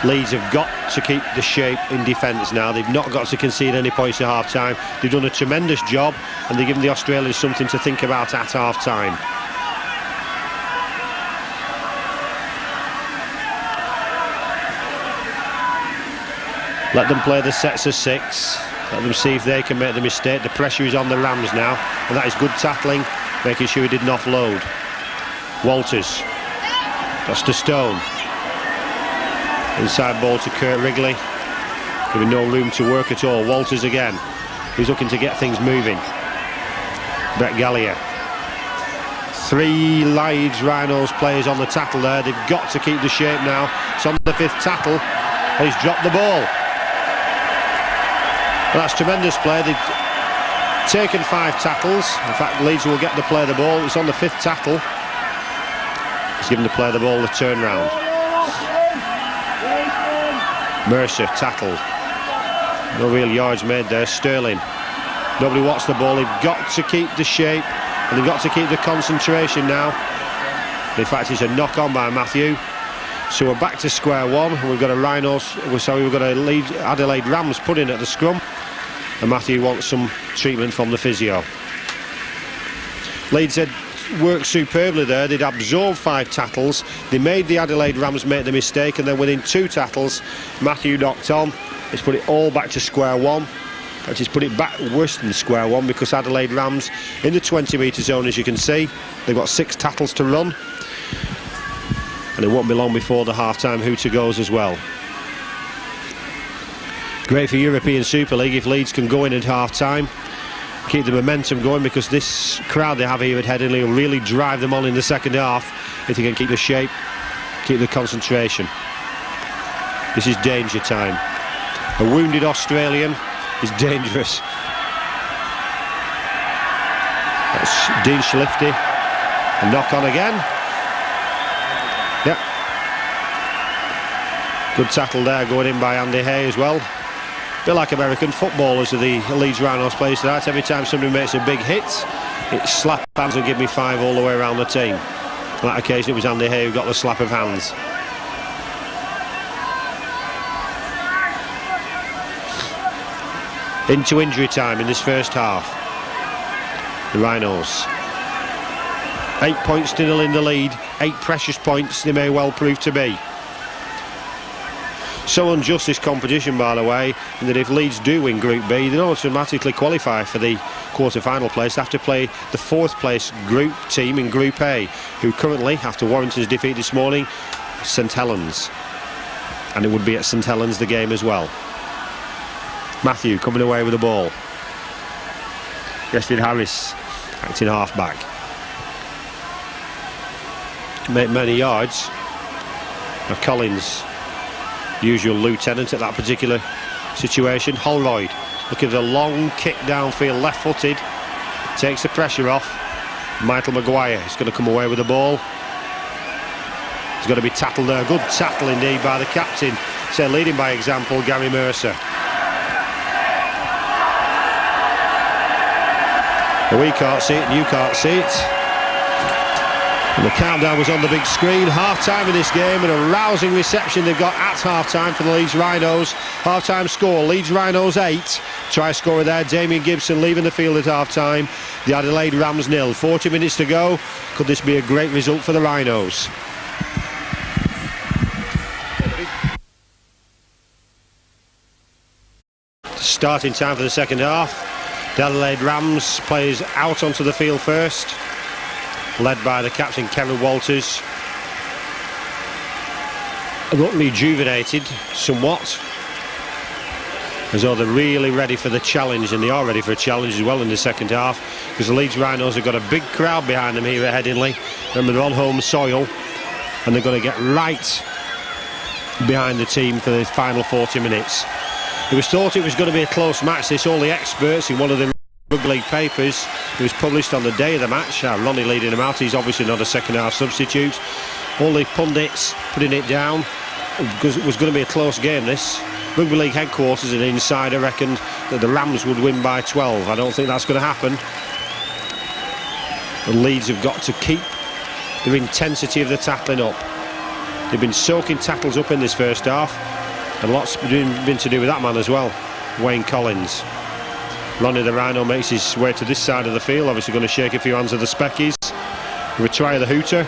Leeds have got to keep the shape in defence now. They've not got to concede any points at half-time. They've done a tremendous job, and they've given the Australians something to think about at half-time. Let them play the sets of 6. Let them see if they can make the mistake. The pressure is on the Rams now, and that is good tackling, making sure he didn't offload. Walters. That's to Stone. Inside ball to Kurt Wrigley, giving no room to work at all. Walters again. He's looking to get things moving. Brett Gallier. 3 Leeds Rhinos players on the tackle there. They've got to keep the shape now. It's on the 5th tackle. He's dropped the ball. Well, that's tremendous play. They've taken 5 tackles. In fact, Leeds will get the play the ball. It's on the 5th tackle. He's given the player the ball, the turn round. Mercer tackled. No real yards made there. Sterling. Nobody wants the ball. They've got to keep the shape, and they've got to keep the concentration now. In fact, it's a knock on by Matthew. So we're back to square one. We've got a we've got a Adelaide Rams put in at the scrum, and Matthew wants some treatment from the physio. Leeds had worked superbly there. They'd absorbed 5 tackles. They made the Adelaide Rams make the mistake, and then within 2 tackles, Matthew knocked on. It's put it all back to square one. But he's put it back worse than square one, because Adelaide Rams in the 20-metre zone, as you can see, they've got 6 tackles to run. And it won't be long before the half-time hooter goes as well. Great for European Super League if Leeds can go in at half-time, keep the momentum going, because this crowd they have here at Headingley will really drive them on in the second half if they can keep the shape, keep the concentration. This is danger time. A wounded Australian is dangerous. That's Dean Schlifty. A knock on again. Yep. Good tackle there going in by Andy Hay as well. A bit like American footballers, are the Leeds Rhinos players tonight. Every time somebody makes a big hit, it's slap hands and give me 5 all the way around the team. On that occasion it was Andy Hay who got the slap of hands. Into injury time in this first half. The Rhinos. 8 points to 0 in the lead. 8 precious points they may well prove to be. So unjust this competition, by the way, in that if Leeds do win Group B, they don't automatically qualify for the quarter-final place. They have to play the 4th place group team in Group A, who currently, after Warrington's defeat this morning, St Helens. And it would be at St Helens the game as well. Matthew coming away with the ball. Justin Harris acting half-back. Make many yards. Now Collins, usual lieutenant at that particular situation. Holroyd looking at a long kick downfield, left-footed, takes the pressure off. Michael Maguire is going to come away with the ball. He's going to be tackled there. Good tackle indeed by the captain. So leading by example, Gary Mercer. We can't see it, and you can't see it. And the countdown was on the big screen. Half-time in this game, and a rousing reception they've got at half-time for the Leeds Rhinos. Half-time score, Leeds Rhinos 8. Try scorer there, Damien Gibson leaving the field at half-time. The Adelaide Rams 0. 40 minutes to go. Could this be a great result for the Rhinos? Starting time for the second half. The Adelaide Rams players out onto the field first, led by the captain Kevin Walters. Look rejuvenated somewhat, as though they're really ready for the challenge, and they are ready for a challenge as well in the second half, because the Leeds Rhinos have got a big crowd behind them here at Headingley. Remember, they're on home soil, and they're going to get right behind the team for the final 40 minutes. It was thought it was going to be a close match. This, all the experts in one of the rugby league papers, it was published on the day of the match. Ronnie leading him out. He's obviously not a second half substitute. All the pundits putting it down because it was going to be a close game. This rugby league headquarters and insider reckoned that the Rams would win by 12. I don't think that's going to happen. The Leeds have got to keep their intensity of the tackling up. They've been soaking tackles up in this first half, and lots been to do with that man as well, Wayne Collins. Lonnie the Rhino makes his way to this side of the field, obviously going to shake a few hands of the Speckies. With a try of the hooter.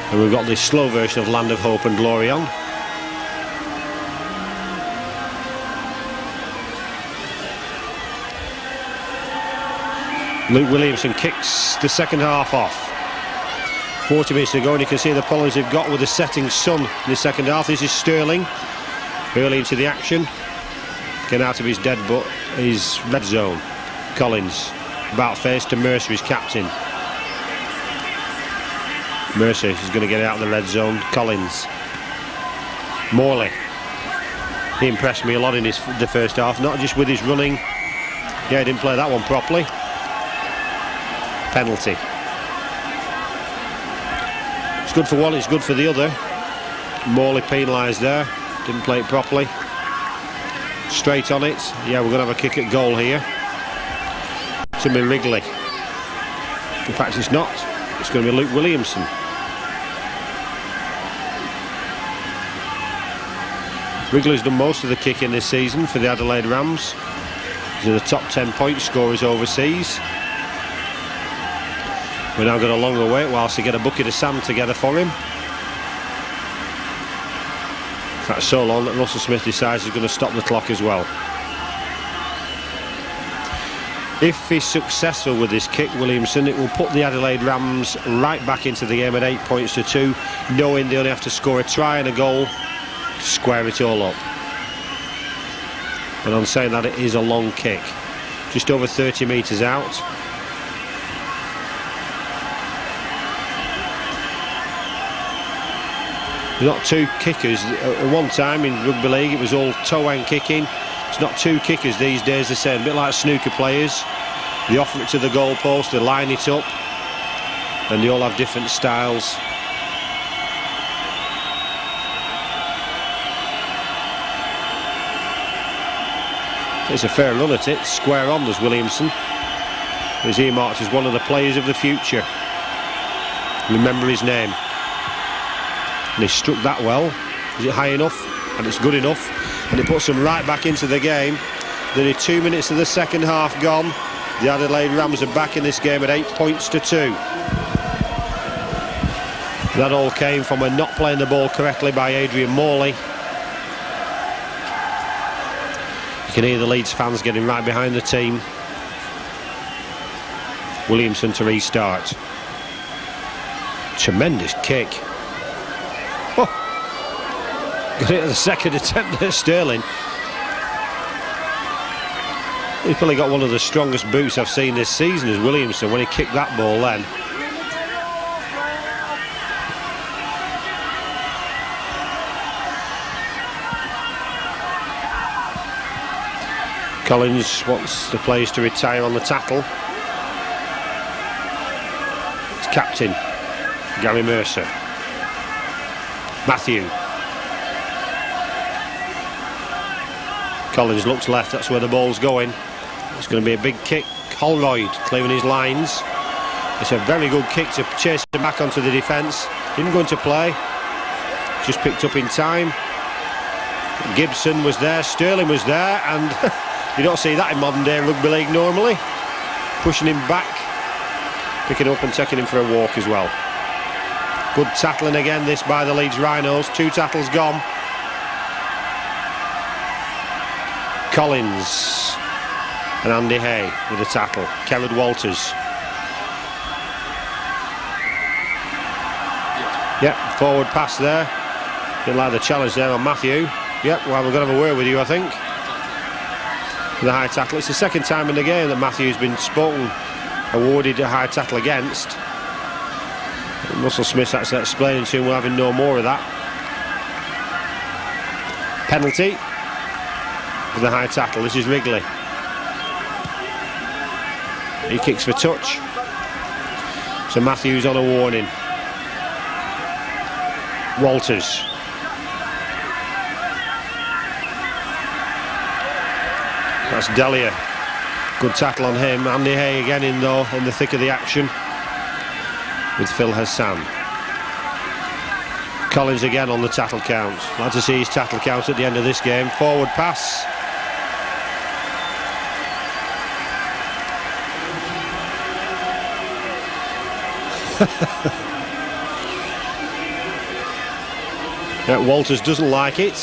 And we've got this slow version of Land of Hope and Glory on. Luke Williamson kicks the second half off. 40 minutes to go, and you can see the problems they've got with the setting sun in the second half. This is Sterling early into the action, getting out of his dead butt, his red zone. Collins about face to Mercer, his captain. Mercer is going to get out of the red zone. Collins. Morley. He impressed me a lot in the first half, not just with his running. Yeah, he didn't play that one properly. Penalty. It's good for one, it's good for the other. Morley penalised there. Didn't play it properly. Straight on it. Yeah, we're going to have a kick at goal here. It's going to be Wrigley. In fact, it's not. It's going to be Luke Williamson. Wrigley's done most of the kicking this season for the Adelaide Rams. He's in the top 10 point scorers overseas. We're now going to long the wait whilst they get a bucket of sand together for him. In fact, so long that Russell Smith decides he's going to stop the clock as well. If he's successful with this kick, Williamson, it will put the Adelaide Rams right back into the game at 8 points to 2, knowing they only have to score a try and a goal to square it all up. But on saying that, it is a long kick, just over 30 metres out. Not two kickers. At one time in rugby league it was all toe-end kicking. It's not two kickers these days the same. A bit like snooker players. They offer it to the goalpost, they line it up, and they all have different styles. It's a fair run at it. Square on, there's Williamson. He's earmarked as one of the players of the future. Remember his name. And he struck that well. Is it high enough? And it's good enough. And he puts them right back into the game. Nearly 2 minutes of the second half gone. The Adelaide Rams are back in this game at 8 points to 2. That all came from a not playing the ball correctly by Adrian Morley. You can hear the Leeds fans getting right behind the team. Williamson to restart. Tremendous kick. Got it at the second attempt there, Sterling. He's probably got one of the strongest boots I've seen this season as Williamson when he kicked that ball then. Collins wants the players to retire on the tackle. It's captain Gary Mercer. Matthew. Collins looks left, that's where the ball's going. It's going to be a big kick. Holroyd clearing his lines. It's a very good kick to chase him back onto the defence. Didn't go into play. Just picked up in time. Gibson was there, Sterling was there, and you don't see that in modern day rugby league normally. Pushing him back, picking up and taking him for a walk as well. Good tackling again this by the Leeds Rhinos. 2 tackles gone. Collins and Andy Hay with a tackle. Kerrod Walters. Yep, forward pass there. Didn't like the challenge there on Matthew. Yep, well, we're going to have a word with you, I think. The high tackle. It's the second time in the game that Matthew's been awarded a high tackle against. Russell Smith's actually explaining to him we're having no more of that. Penalty. The high tackle. This is Wrigley. He kicks for touch. So Matthews on a warning. Walters. That's Delia. Good tackle on him. Andy Hay again in though, in the thick of the action with Phil Hassan. Collins again on the tackle count. Glad to see his tackle count at the end of this game. Forward pass. Yeah, Walters doesn't like it.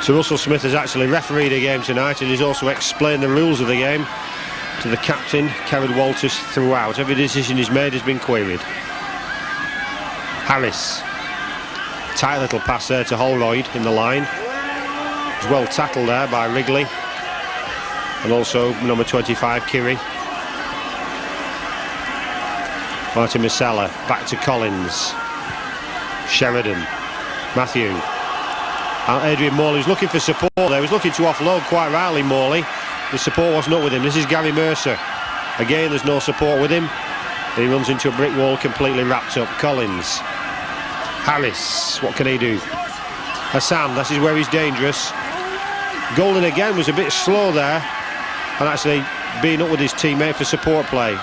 So Russell Smith has actually refereed a game tonight, and he's also explained the rules of the game to the captain, Kerrod Walters, throughout. Every decision he's made has been queried. Harris. Tight little pass there to Holroyd in the line. He's well tackled there by Wrigley. And also number 25, Kiri. Martin Masella, back to Collins. Sheridan. Matthew. And Adrian Morley was looking for support there. He was looking to offload quite rightly, Morley. The support wasn't up with him. This is Gary Mercer. Again, there's no support with him. And he runs into a brick wall, completely wrapped up. Collins. Harris, what can he do? Hassan, this is where he's dangerous. Golden again was a bit slow there, and actually being up with his teammate for support play.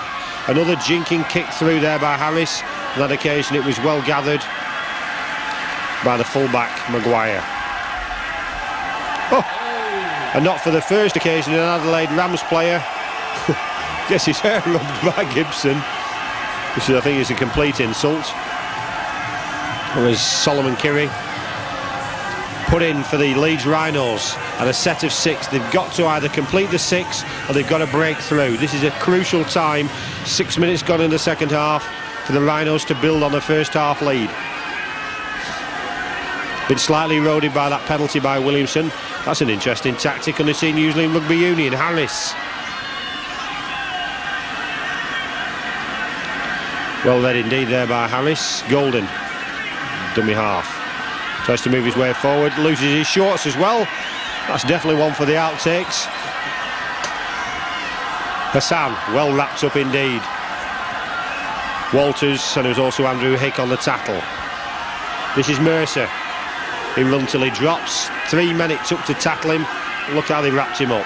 Another jinking kick through there by Harris. On that occasion it was well gathered by the fullback Maguire. Oh, and not for the first occasion an Adelaide Rams player gets his hair rubbed by Gibson, which I think is a complete insult. It was Solomon Kiri put in for the Leeds Rhinos, and a set of 6. They've got to either complete the 6 or they've got to break through. This is a crucial time. 6 minutes gone in the second half for the Rhinos to build on the first half lead. Been slightly eroded by that penalty by Williamson. That's an interesting tactic, only seen usually in rugby union. Harris. Well read indeed there by Harris. Golden. Dummy half. Tries to move his way forward, loses his shorts as well. That's definitely one for the outtakes. Hassan, well wrapped up indeed. Walters, and there's also Andrew Hick on the tackle. This is Mercer. He runs till he drops. 3 men it took to tackle him. Look how they wrapped him up.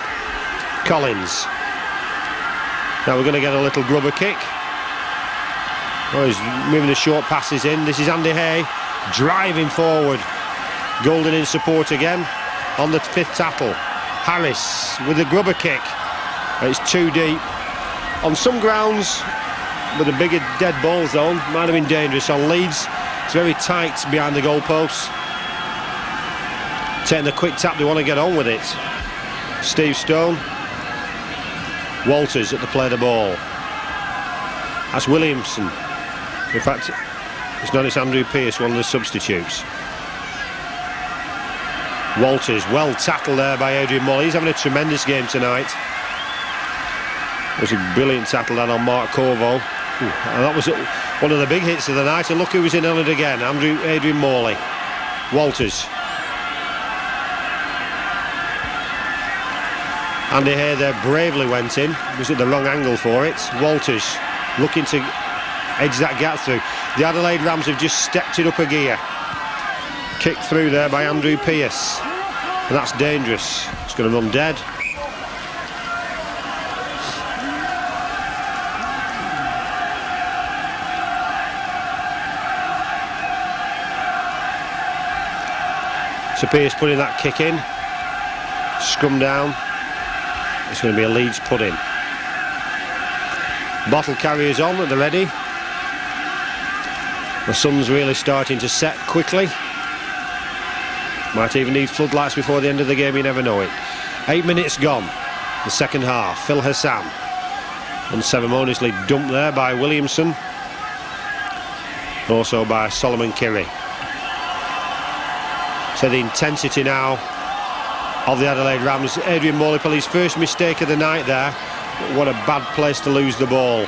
Collins. Now we're going to get a little grubber kick. Oh, he's moving the short passes in. This is Andy Hay. Driving forward. Golden in support again on the 5th tackle. Harris with a grubber kick. It's too deep. On some grounds with a bigger dead ball zone might have been dangerous. On Leeds it's very tight behind the goalposts. Taking the quick tap, they want to get on with it. Steve Stone. Walters at the play of the ball. That's Williamson. In fact, it's not, it's Andrew Pearce, one of the substitutes. Walters, well tackled there by Adrian Morley. He's having a tremendous game tonight. It was a brilliant tackle then on Mark Corvo. And that was one of the big hits of the night. And look who was in on it again, Adrian Morley. Walters. Andy Hay there bravely went in. Was at the wrong angle for it. Walters looking to edge that gap through. The Adelaide Rams have just stepped it up a gear. Kicked through there by Andrew Pearce. And that's dangerous. It's going to run dead. So Pearce putting that kick in. Scrum down. It's going to be a Leeds put-in. Bottle carriers on at the ready. The sun's really starting to set quickly. Might even need floodlights before the end of the game, you never know it. 8 minutes gone, the second half. Phil Hassan unceremoniously dumped there by Williamson. Also by Solomon Kiri. So the intensity now of the Adelaide Rams. Adrian Morley, his first mistake of the night there. What a bad place to lose the ball.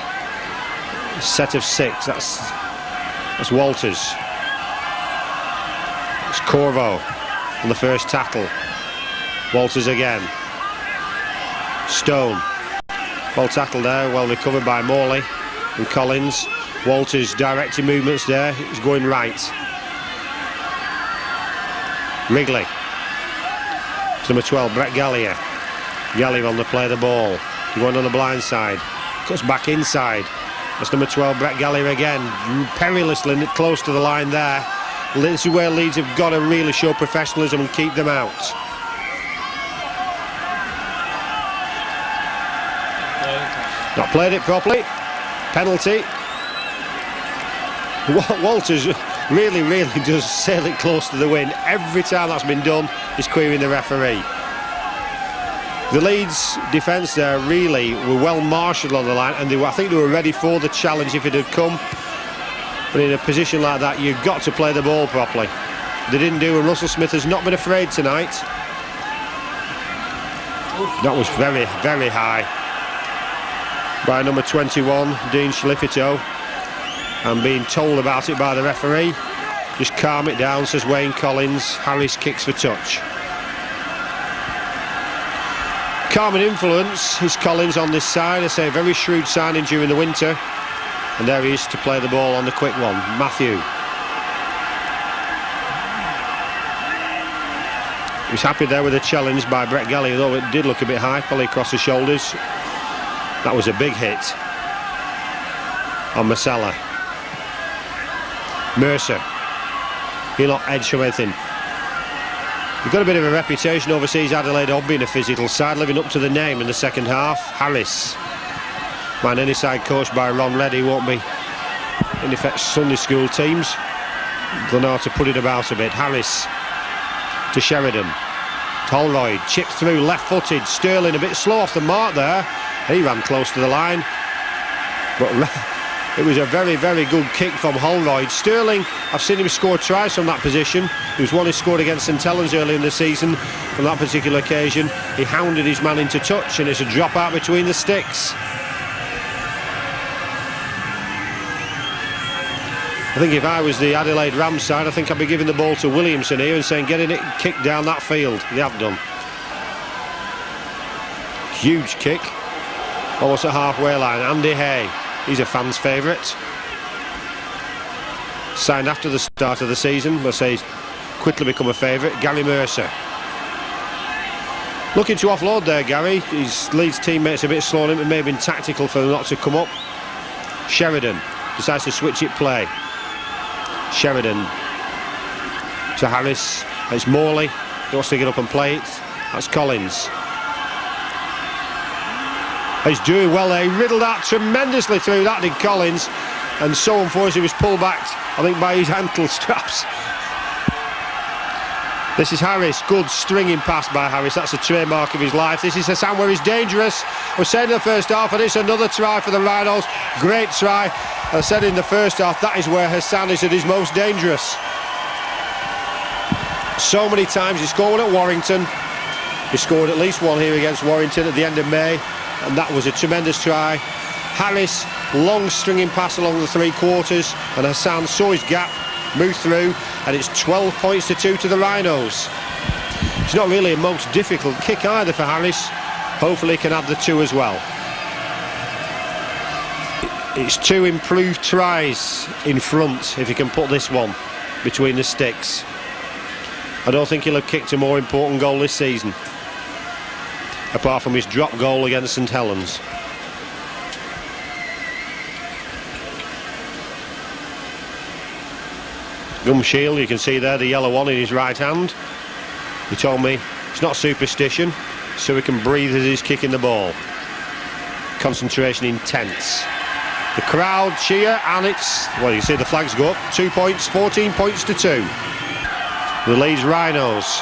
Set of 6, that's Walters. It's Corvo on the first tackle. Walters again. Stone. Well tackled there, well recovered by Morley and Collins. Walters directing movements there, he's going right. Wrigley. number 12, Brett Gallier. Gallier on the play of the ball. Going on the blind side. Cuts back inside. That's number 12, Brett Gallier again. Perilously close to the line there. This is where Leeds have got to really show professionalism and keep them out. Not played it properly. Penalty. Walters really does sail it close to the wind. Every time that's been done, he's querying the referee. The Leeds defence there really were well marshalled on the line, and I think they were ready for the challenge if it had come. But in a position like that, you've got to play the ball properly. They didn't do, and Russell Smith has not been afraid tonight. That was very high by number 21, Dean Schlifito, and being told about it by the referee. Just calm it down, says Wayne Collins. Harris kicks for touch. Calming influence is Collins on this side. I say a very shrewd signing during the winter. And there he is to play the ball on the quick one. Matthew. He was happy there with the challenge by Brett Gallier, though it did look a bit high, probably across the shoulders. That was a big hit on Masala. Mercer. He'll not edge from anything. You've got a bit of a reputation overseas, Adelaide, of being a physical side, living up to the name in the second half. Harris. Man, any side coached by Ron Reddy won't be, in effect, Sunday school teams. They'll know how to put it about a bit. Harris to Sheridan. Holroyd chipped through, left-footed. Sterling a bit slow off the mark there. He ran close to the line. But it was a very good kick from Holroyd. Sterling, I've seen him score tries from that position. There was one he scored against St Helens early in the season. On that particular occasion, he hounded his man into touch, and it's a drop out between the sticks. I think if I was the Adelaide Rams side, I think I'd be giving the ball to Williamson here and saying, getting it kicked down that field. They have done. Huge kick. Almost at halfway line. Andy Hay. He's a fan's favourite. Signed after the start of the season. But say he's quickly become a favourite. Gary Mercer. Looking to offload there, Gary. His Leeds teammates a bit slow on him. It may have been tactical for them not to come up. Sheridan decides to switch it play. Sheridan to Harris. It's Morley. He wants to get up and play it. That's Collins. He's doing well there. He riddled that tremendously through that, did Collins. And so unfortunately he was pulled back, I think, by his ankle straps. This is Harris. Good stringing pass by Harris. That's a trademark of his life. This is Hassan where he's dangerous. I was saying in the first half, and it's another try for the Rhinos. Great try. I said in the first half, that is where Hassan is at his most dangerous. So many times he scored at Warrington. He scored at least one here against Warrington at the end of May. And that was a tremendous try. Harris, long stringing pass along the three quarters, and Hassan saw his gap, moved through, and it's 12 points to 2 to the Rhinos. It's not really a most difficult kick either for Harris. Hopefully he can add the 2 as well. It's 2 improved tries in front if he can put this one between the sticks. I don't think he'll have kicked a more important goal this season, apart from his drop goal against St Helens. Gum shield, you can see there the yellow one in his right hand. He told me it's not superstition, so he can breathe as he's kicking the ball. Concentration intense. The crowd cheer, and it's, well, you see the flags go up. 2 points, 14 points to 2. The Leeds Rhinos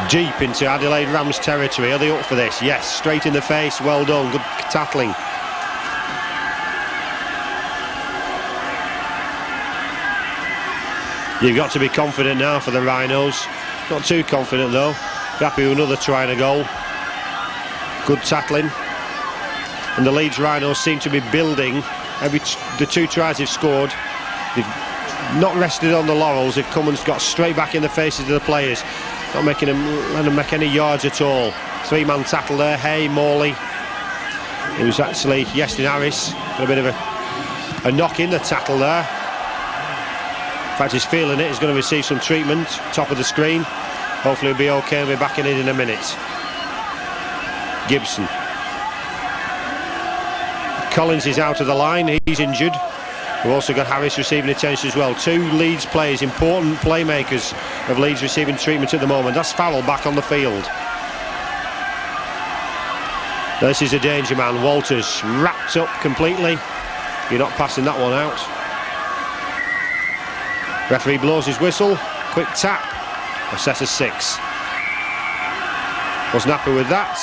deep into Adelaide Rams territory. Are they up for this? Yes, straight in the face. Well done. Good tackling. You've got to be confident now for the Rhinos. Not too confident though. Happy with another try and a goal. Good tackling. And the Leeds Rhinos seem to be building. The 2 tries they've scored, they've not rested on the laurels. They've come and got straight back in the faces of the players. Not making them, letting them make any yards at all. 3-man tackle there. Hay, Morley. It was actually Yestin Harris. Got a bit of a knock in the tackle there. In fact, he's feeling it. He's going to receive some treatment. Top of the screen. Hopefully he'll be okay and be back in it in a minute. Gibson. Collins is out of the line, he's injured. We've also got Harris receiving attention as well. Two Leeds players, important playmakers of Leeds, receiving treatment at the moment. That's Farrell back on the field. This is a danger man. Walters wrapped up completely. You're not passing that one out. Referee blows his whistle. Quick tap. A set of 6. Wasn't happy with that.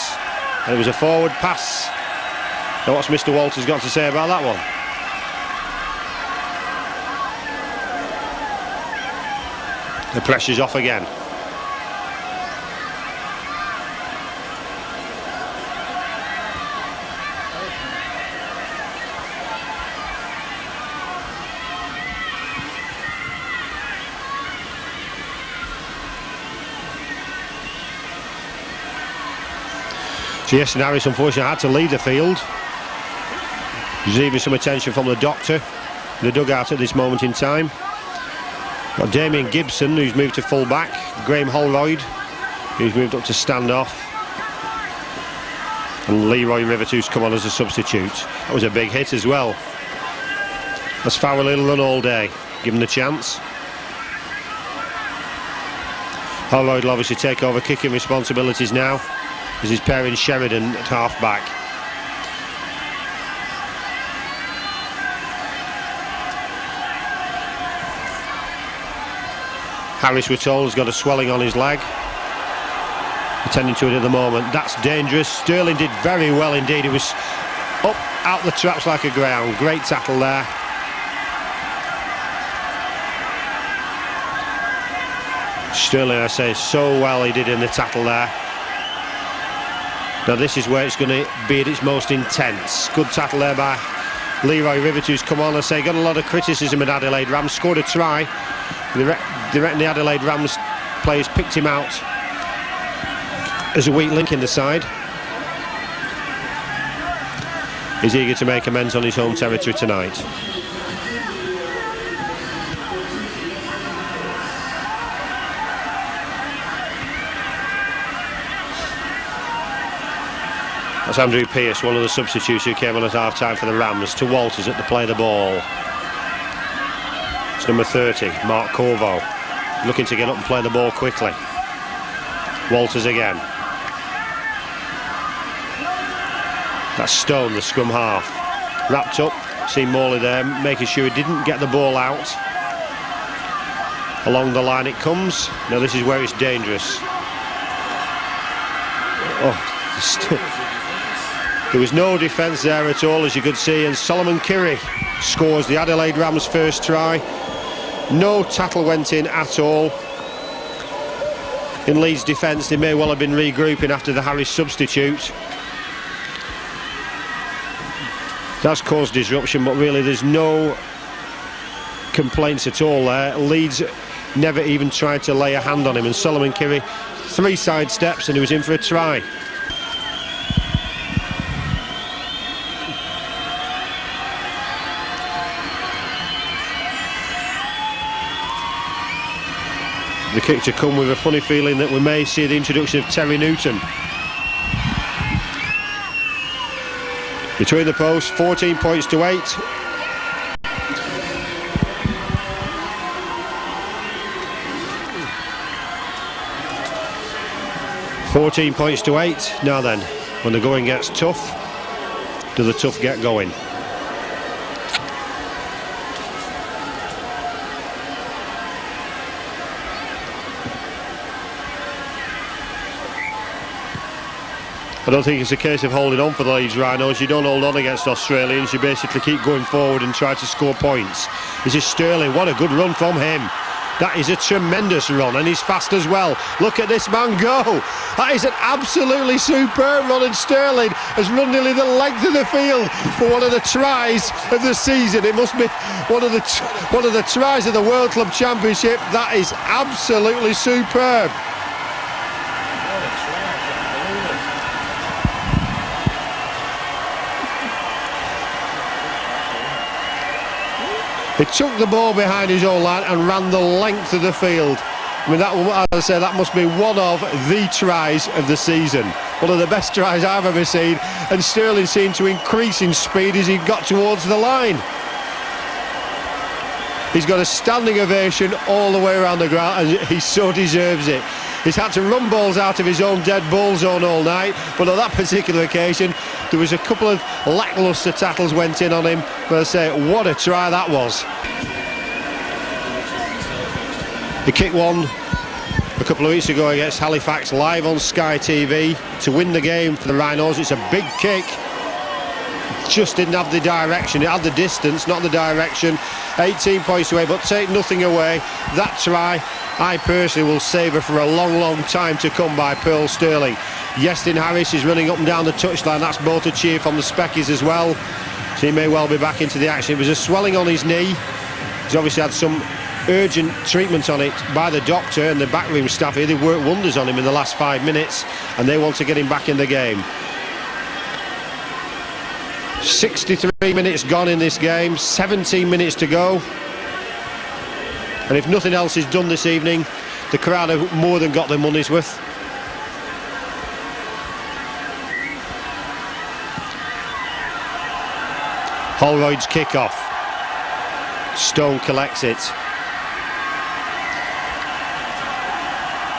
And it was a forward pass. Now what's Mr. Walters got to say about that one? The pressure's off again. So yes, and Harris unfortunately had to leave the field. Receiving some attention from the doctor, the dugout at this moment in time. Got Damien Gibson, who's moved to full back. Graham Holroyd, who's moved up to stand off. And Leroy Rivett, who's come on as a substitute. That was a big hit as well. That's Farrell, he'll run all day. Give him the chance. Holroyd will obviously take over kicking responsibilities now, as he's pairing Sheridan at half back. Harris, we're told, has got a swelling on his leg. Attending to it at the moment. That's dangerous. Sterling did very well indeed. He was up out the traps like a ground. Great tackle there. Sterling, I say, so well he did in the tackle there. Now this is where it's going to be at its most intense. Good tackle there by Leroy Rivett, who's come on. I say, got a lot of criticism at Adelaide. Rams scored a try. The Adelaide Rams players picked him out as a weak link in the side. He's eager to make amends on his home territory tonight. That's Andrew Pearce, one of the substitutes who came on at half-time for the Rams, to Walters at the play of the ball. It's number 30, Mark Corvo, looking to get up and play the ball quickly. Walters again. That's Stone, the scrum half. Wrapped up, see Morley there, making sure he didn't get the ball out. Along the line it comes. Now this is where it's dangerous. There was no defence there at all, as you could see, and Solomon Kirry scores the Adelaide Rams' first try. No tackle went in at all. In Leeds' defence, they may well have been regrouping after the Harris substitute. That's caused disruption, but really there's no complaints at all there. Leeds never even tried to lay a hand on him, and Solomon Kirry, 3 side steps and he was in for a try. The kick to come with a funny feeling that we may see the introduction of Terry Newton. Between the posts, 14 points to 8. Now then, when the going gets tough, do the tough get going? I don't think it's a case of holding on for the Leeds Rhinos. You don't hold on against Australians, you basically keep going forward and try to score points. This is Sterling, what a good run from him. That is a tremendous run, and he's fast as well. Look at this man go. That is an absolutely superb run, and Sterling has run nearly the length of the field for one of the tries of the season. It must be one of the tries of the World Club Championship. That is absolutely superb. He took the ball behind his own line and ran the length of the field. I mean, as I say, that must be one of the tries of the season. One of the best tries I've ever seen. And Sterling seemed to increase in speed as he got towards the line. He's got a standing ovation all the way around the ground, and he so deserves it. He's had to run balls out of his own dead ball zone all night, but on that particular occasion, there was a couple of lacklustre tackles went in on him. But I say, what a try that was. He kicked one a couple of weeks ago against Halifax live on Sky TV to win the game for the Rhinos. It's a big kick. Just didn't have the direction. It had the distance, not the direction. 18 points away, but take nothing away. That try, I personally will savour for a long, long time to come by Pearl Sterling. Yestin Harris is running up and down the touchline. That's both a cheer from the Speckies as well. So he may well be back into the action. It was a swelling on his knee. He's obviously had some urgent treatment on it by the doctor and the backroom staff here. They worked wonders on him in the last 5 minutes, and they want to get him back in the game. 63 minutes gone in this game, 17 minutes to go. And if nothing else is done this evening, the crowd have more than got their money's worth. Holroyd's kick-off. Stone collects it.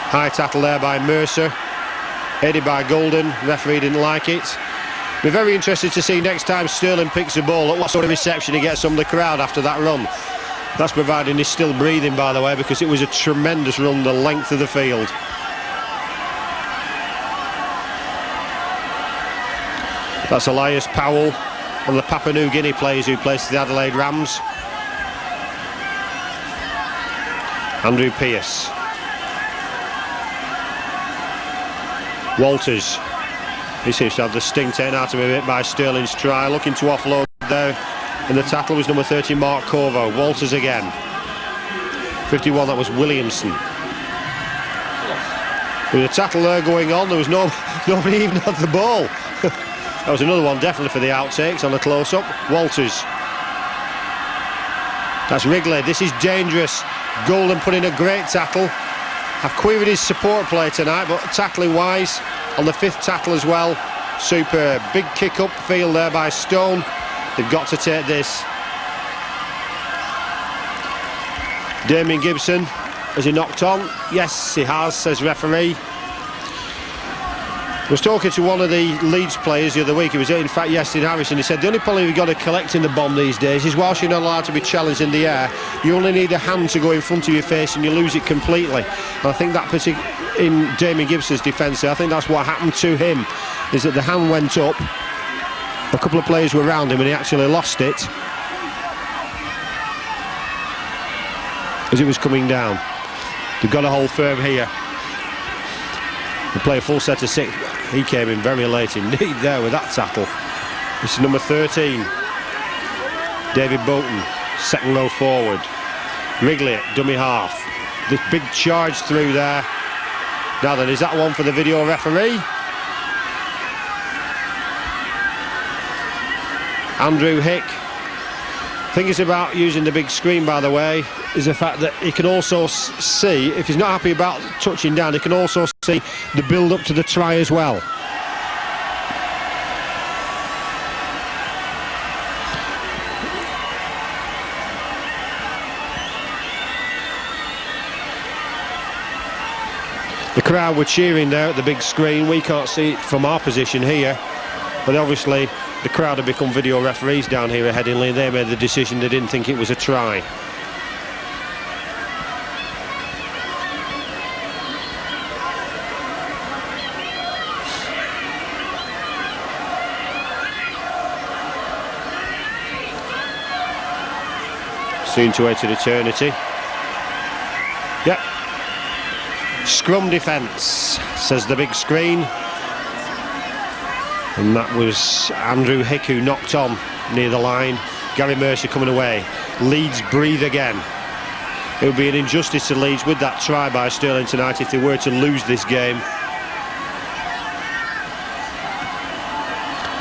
High tackle there by Mercer, headed by Golden. Referee didn't like it. Be very interested to see next time Sterling picks a ball at what sort of reception he gets from the crowd after that run. That's providing he's still breathing, by the way, because it was a tremendous run the length of the field. That's Elias Powell, one of the Papua New Guinea players who plays for the Adelaide Rams. Andrew Pearce. Walters. He seems to have the sting taken out of him a bit by Sterling's try. Looking to offload there. And the tackle was number 30, Mark Corvo. Walters again. 51, that was Williamson. There was a tackle there going on. There was nobody even had the ball. That was another one definitely for the outtakes on the close-up. Walters. That's Wrigley. This is dangerous. Golden put in a great tackle. I've queried his support play tonight, but tackling-wise, on the fifth tackle as well, superb. Big kick up field there by Stone. They've got to take this. Damien Gibson, has he knocked on? Yes, he has, says referee. I was talking to one of the Leeds players the other week. He was in fact Yestin Harris, and he said the only problem you've got to collect in the bomb these days is whilst you're not allowed to be challenged in the air, you only need a hand to go in front of your face and you lose it completely. And I think that in Damien Gibson's defence, I think that's what happened to him, is that the hand went up, a couple of players were around him and he actually lost it as it was coming down. They've got to hold firm here. They play a full set of 6. He came in very late indeed there with that tackle. This is number 13, David Bolton, second row forward. Wrigley at dummy half. This big charge through there. Now then, is that one for the video referee? Andrew Hick. The thing is about using the big screen, by the way, is the fact that he can also see, if he's not happy about touching down, he can also see the build-up to the try as well. The crowd were cheering there at the big screen. We can't see it from our position here, but obviously the crowd have become video referees down here at Headingley. They made the decision, they didn't think it was a try. Soon to enter eternity. Yep. Scrum defence, says the big screen. And that was Andrew Hick who knocked on near the line. Gary Mercer coming away. Leeds breathe again. It would be an injustice to Leeds with that try by Sterling tonight if they were to lose this game.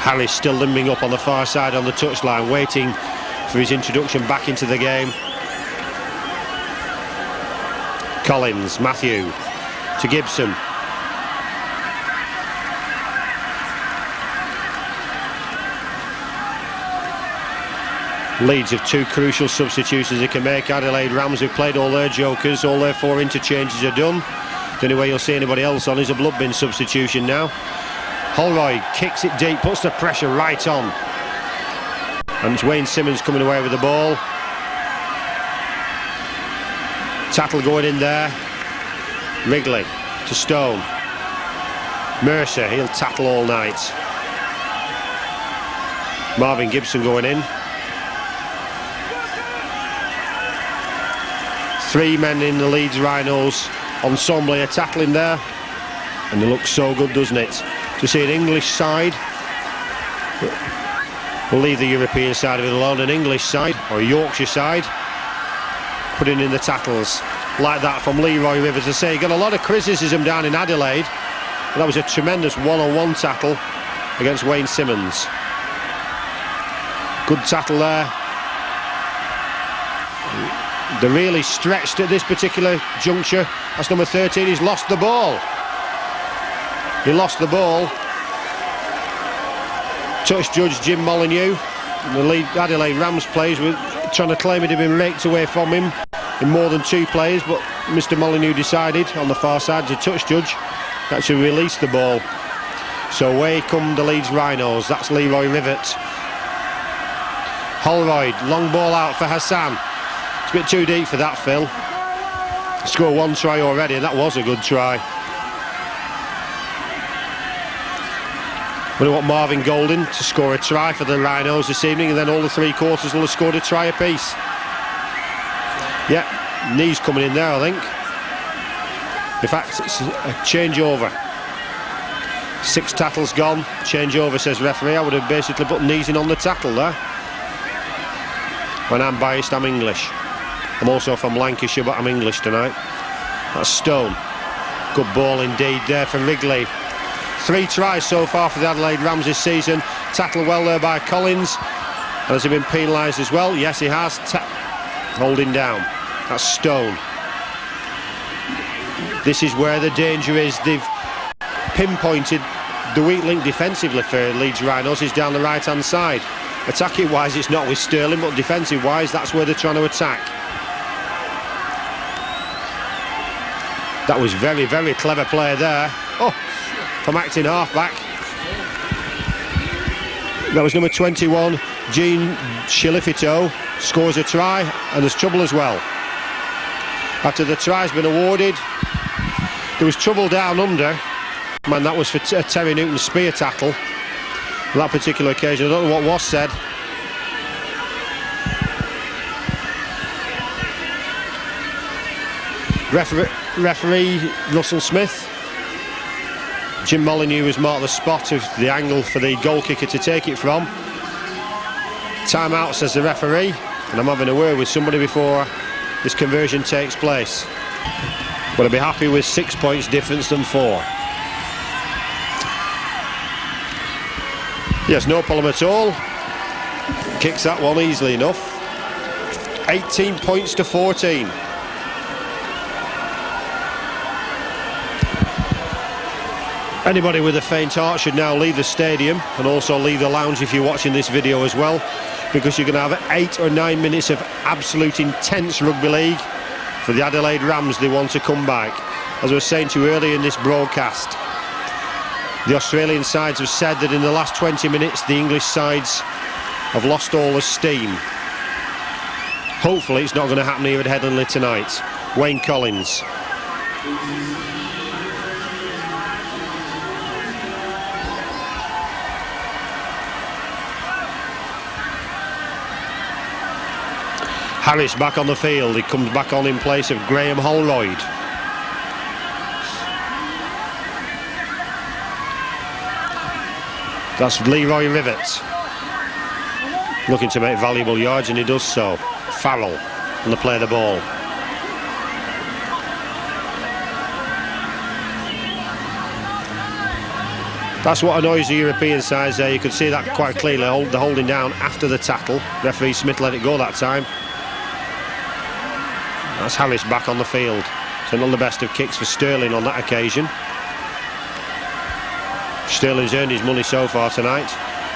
Harris still limbing up on the far side on the touchline, waiting for his introduction back into the game. Collins, Matthew to Gibson. Leeds have two crucial substitutions they can make. Adelaide Rams have played all their jokers, all their 4 interchanges are done. The only way you'll see anybody else on is a blood bin substitution now. Holroyd kicks it deep, puts the pressure right on. And it's Wayne Simmons coming away with the ball. Tattle going in there. Wrigley to Stone. Mercer, he'll tattle all night. Marvin Gibson going in. 3 men in the Leeds Rhinos ensemble are tackling there, and it looks so good, doesn't it, to see an English side. We'll leave the European side of it alone. An English side or a Yorkshire side putting in the tackles like that from Leroy Rivers. To say he got a lot of criticism down in Adelaide, but that was a tremendous one-on-one tackle against Wayne Simmons. Good tackle there. They're really stretched at this particular juncture. That's number 13. He's lost the ball. He lost the ball. Touch judge Jim Molyneux. The Adelaide Rams players were trying to claim it had been raked away from him in more than 2 players, but Mr. Molyneux decided on the far side to touch judge that should release the ball. So away come the Leeds Rhinos. That's Leroy Rivett. Holroyd, long ball out for Hassan. It's a bit too deep for that, Phil. Scored 1 try already, and that was a good try. We want Marvin Golden to score a try for the Rhinos this evening, and then all the 3 quarters will have scored a try apiece. Yeah, knees coming in there, I think. In fact, it's a changeover. 6 tackles gone. Changeover, says referee. I would have basically put knees in on the tackle there. When I'm biased, I'm English. I'm also from Lancashire, but I'm English tonight. That's Stone. Good ball indeed there for Wrigley. 3 tries so far for the Adelaide Rams this season. Tackled well there by Collins. And has he been penalised as well? Yes, he has. Holding down. That's Stone. This is where the danger is. They've pinpointed the weak link defensively for Leeds Rhinos is down the right-hand side. Attacking wise, it's not with Sterling, but defensive wise, that's where they're trying to attack. That was very, very clever play there. Oh, from acting half-back. That was number 21, Gene Chilifito, scores a try, and there's trouble as well. After the try's been awarded, there was trouble down under. Man, that was for Terry Newton's spear tackle. On that particular occasion, I don't know what was said. Referee Russell Smith. Jim Molyneux has marked the spot of the angle for the goal kicker to take it from. Time out, says the referee, and I'm having a word with somebody before this conversion takes place. But I'll be happy with 6 points difference than 4. Yes, no problem at all. Kicks that one easily enough. 18 points to 14. Anybody with a faint heart should now leave the stadium and also leave the lounge if you're watching this video as well, because you're going to have 8 or 9 minutes of absolute intense rugby league. For the Adelaide Rams, they want to come back. As I was saying to you earlier in this broadcast, the Australian sides have said that in the last 20 minutes the English sides have lost all the steam. Hopefully it's not going to happen here at Headingley tonight. Wayne Collins. Harris back on the field. He comes back on in place of Graham Holroyd. That's Leroy Rivett. Looking to make valuable yards, and he does so. Farrell on the play of the ball. That's what annoys the European sides there. You could see that quite clearly, the holding down after the tackle. Referee Smith let it go that time. That's Harris back on the field. So not the best of kicks for Sterling on that occasion. Sterling's earned his money so far tonight,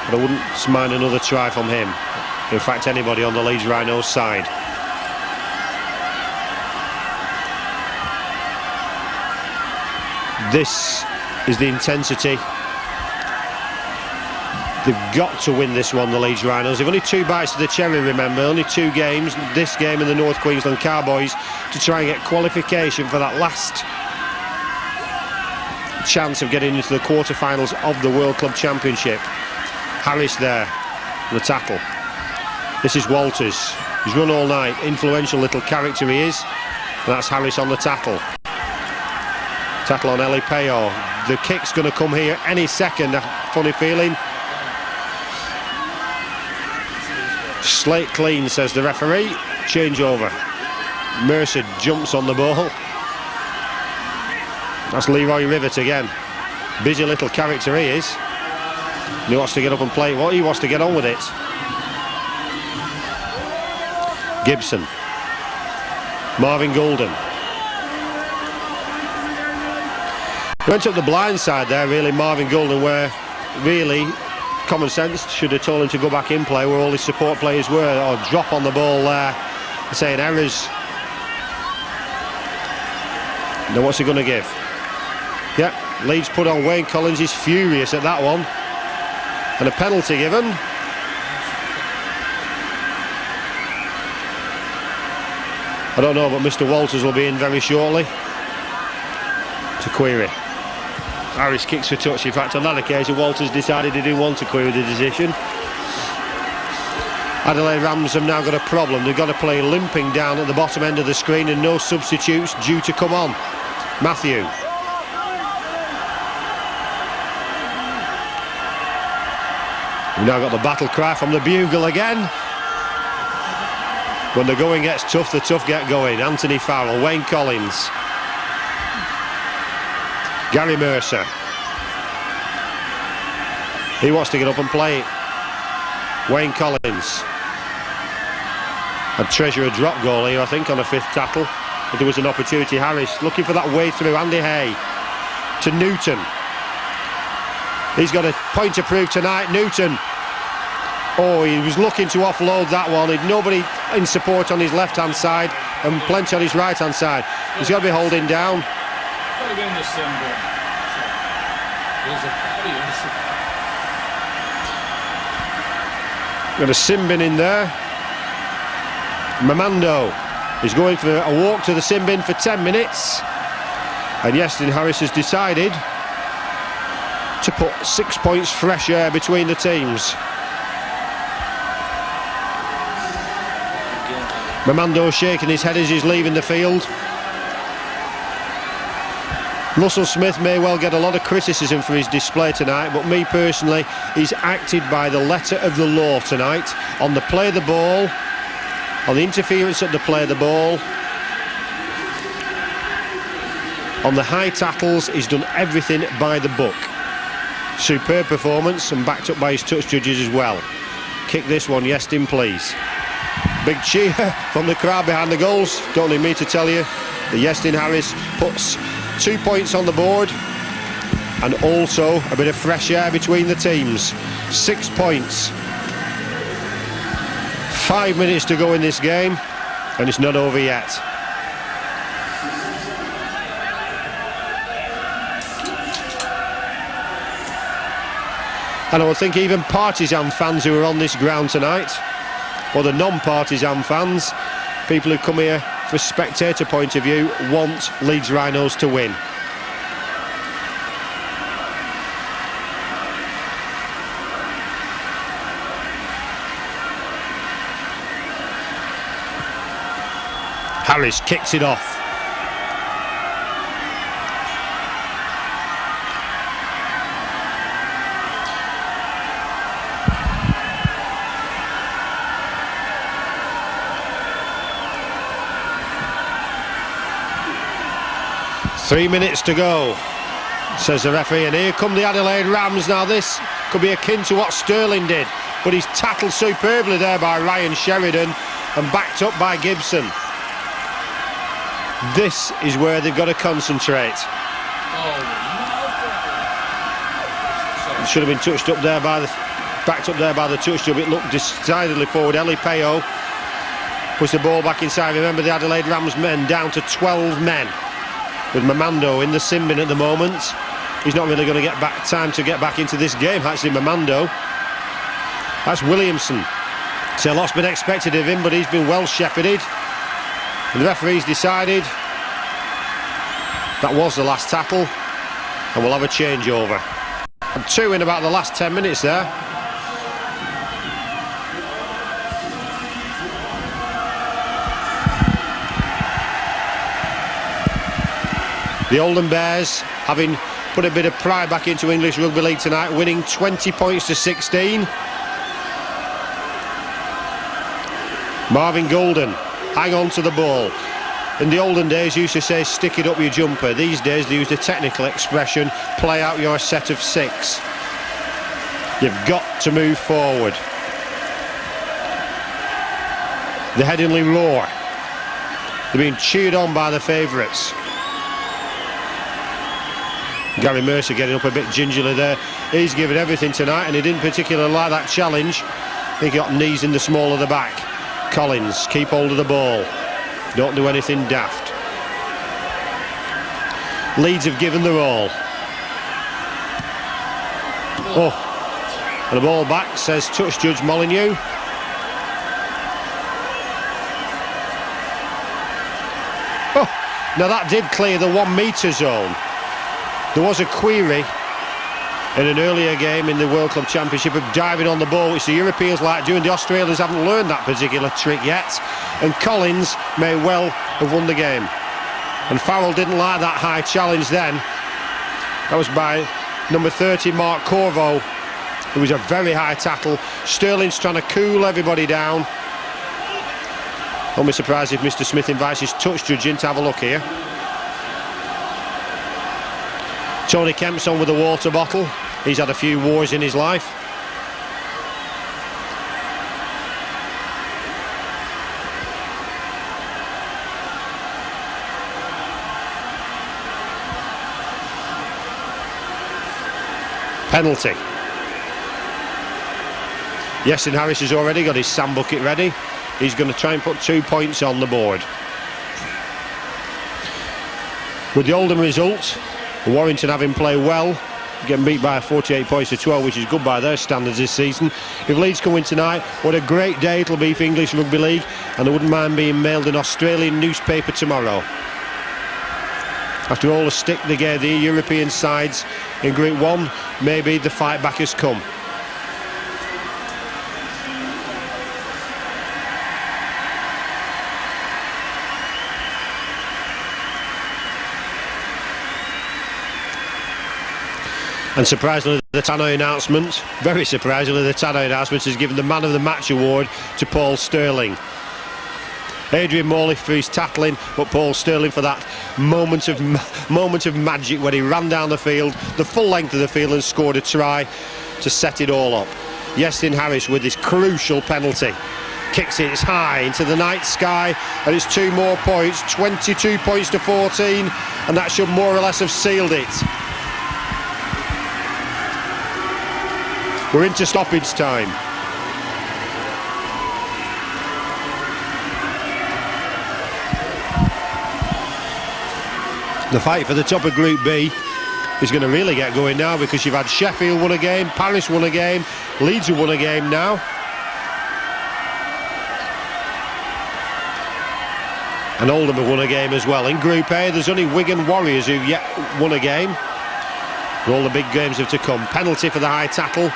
but I wouldn't mind another try from him. In fact, anybody on the Leeds Rhinos side. This is the intensity. They've got to win this one, the Leeds Rhinos. They've only 2 bites of the cherry, remember. Only 2 games, this game and the North Queensland Cowboys, to try and get qualification for that last chance of getting into the quarterfinals of the World Club Championship. Harris there, the tackle. This is Walters. He's run all night. Influential little character he is. And that's Harris on the tackle. Tackle on Eli Payor. The kick's going to come here any second, a funny feeling. Slate clean, says the referee. Change over. Mercer jumps on the ball. That's Leroy Rivet again. Busy little character he is. He wants to get up and play. Well, he wants to get on with it. Gibson. Marvin Golden. Went up the blind side there, really, Marvin Golden, where really common sense should have told him to go back in play where all his support players were, or drop on the ball there, saying errors. Now what's he going to give? Yeah, Leeds put on. Wayne Collins is furious at that one. And a penalty given. I don't know, but Mr. Walters will be in very shortly to query. Harris kicks for touch. In fact, on that occasion, Walters decided he didn't want to query the decision. Adelaide Rams have now got a problem. They've got to play limping down at the bottom end of the screen and no substitutes due to come on. Matthew. We've now got the battle cry from the bugle again. When the going gets tough, the tough get going. Anthony Farrell, Wayne Collins. Gary Mercer. He wants to get up and play it. Wayne Collins. I'd treasure a drop goal here, I think, on a 5th tackle. If there was an opportunity. Harris looking for that way through. Andy Hay to Newton. He's got a point to prove tonight. Newton. Oh, he was looking to offload that one. He'd nobody in support on his left-hand side and plenty on his right-hand side. He's got to be holding down. Got a sin bin in there. Mamando is going for a walk to the sin bin for 10 minutes. And Yestin Harris has decided to put 6 points fresh air between the teams. Mamando shaking his head as he's leaving the field. Russell Smith may well get a lot of criticism for his display tonight, but me personally, he's acted by the letter of the law tonight on the play of the ball, on the interference at the play of the ball, on the high tackles. He's done everything by the book. Superb performance and backed up by his touch judges as well. Kick this one, Yestin, please. Big cheer from the crowd behind the goals. Don't need me to tell you that Yestin Harris puts 2 points on the board and also a bit of fresh air between the teams. 6 points. 5 minutes to go in this game and it's not over yet. And I would think even partisan fans who are on this ground tonight, or the non-partisan fans, people who come here for a spectator point of view, want Leeds Rhinos to win. Harris kicks it off. Three minutes to go, says the referee, and here come the Adelaide Rams. Now this could be akin to what Sterling did, but he's tackled superbly there by Ryan Sheridan and backed up by Gibson. This is where they've got to concentrate. It should have been touched up there by the, backed up there by the touch job. It looked decidedly forward. Eli Peo puts the ball back inside. Remember, the Adelaide Rams men down to 12 men, with Mamando in the sin bin at the moment. He's not really going to get back time to get back into this game. Actually, Mamando. That's Williamson. So a lot's been expected of him, but he's been well shepherded. And the referee's decided that was the last tackle, and we'll have a changeover. And 2 in about the last 10 minutes there. The Oldham Bears, having put a bit of pride back into English Rugby League tonight, winning 20 points to 16. Marvin Golden, hang on to the ball. In the olden days, used to say, stick it up your jumper. These days, they use the technical expression, play out your set of 6. You've got to move forward. The Headingley roar. They're being cheered on by the favourites. Gary Mercer getting up a bit gingerly there. He's given everything tonight, and he didn't particularly like that challenge. He got knees in the small of the back. Collins, keep hold of the ball. Don't do anything daft. Leeds have given their all. Oh, and the ball back, says touch judge Molyneux. Oh, now that did clear the 1 metre zone. There was a query in an earlier game in the World Club Championship of diving on the ball, which the Europeans like doing. The Australians haven't learned that particular trick yet, and Collins may well have won the game. And Farrell didn't like that high challenge then. That was by number 30, Mark Corvo. It was a very high tackle. Sterling's trying to cool everybody down. Won't be surprised if Mr. Smith invites his touch judge in to have a look here. Tony Kemp's on with a water bottle. He's had a few wars in his life. Penalty. Yestin Harris has already got his sand bucket ready. He's going to try and put 2 points on the board. With the Oldham result, Warrington having played well, getting beat by 48 points to 12, which is good by their standards this season. If Leeds can win tonight, what a great day it'll be for English Rugby League, and I wouldn't mind being mailed an Australian newspaper tomorrow. After all the stick they gave the European sides in Group 1, maybe the fight back has come. And surprisingly, the Tannoy announcement, very surprisingly, the Tannoy announcement has given the Man of the Match award to Paul Sterling. Adrian Morley for his tackling, but Paul Sterling for that moment of magic when he ran down the field, the full length of the field, and scored a try to set it all up. Yestin Harris with this crucial penalty. Kicks it high into the night sky, and it's 2 more points, 22 points to 14, and that should more or less have sealed it. We're into stoppage time. The fight for the top of Group B is going to really get going now, because you've had Sheffield won a game, Paris won a game, Leeds have won a game now. And Oldham have won a game as well. In Group A, there's only Wigan Warriors who've yet won a game. All the big games have to come. Penalty for the high tackle.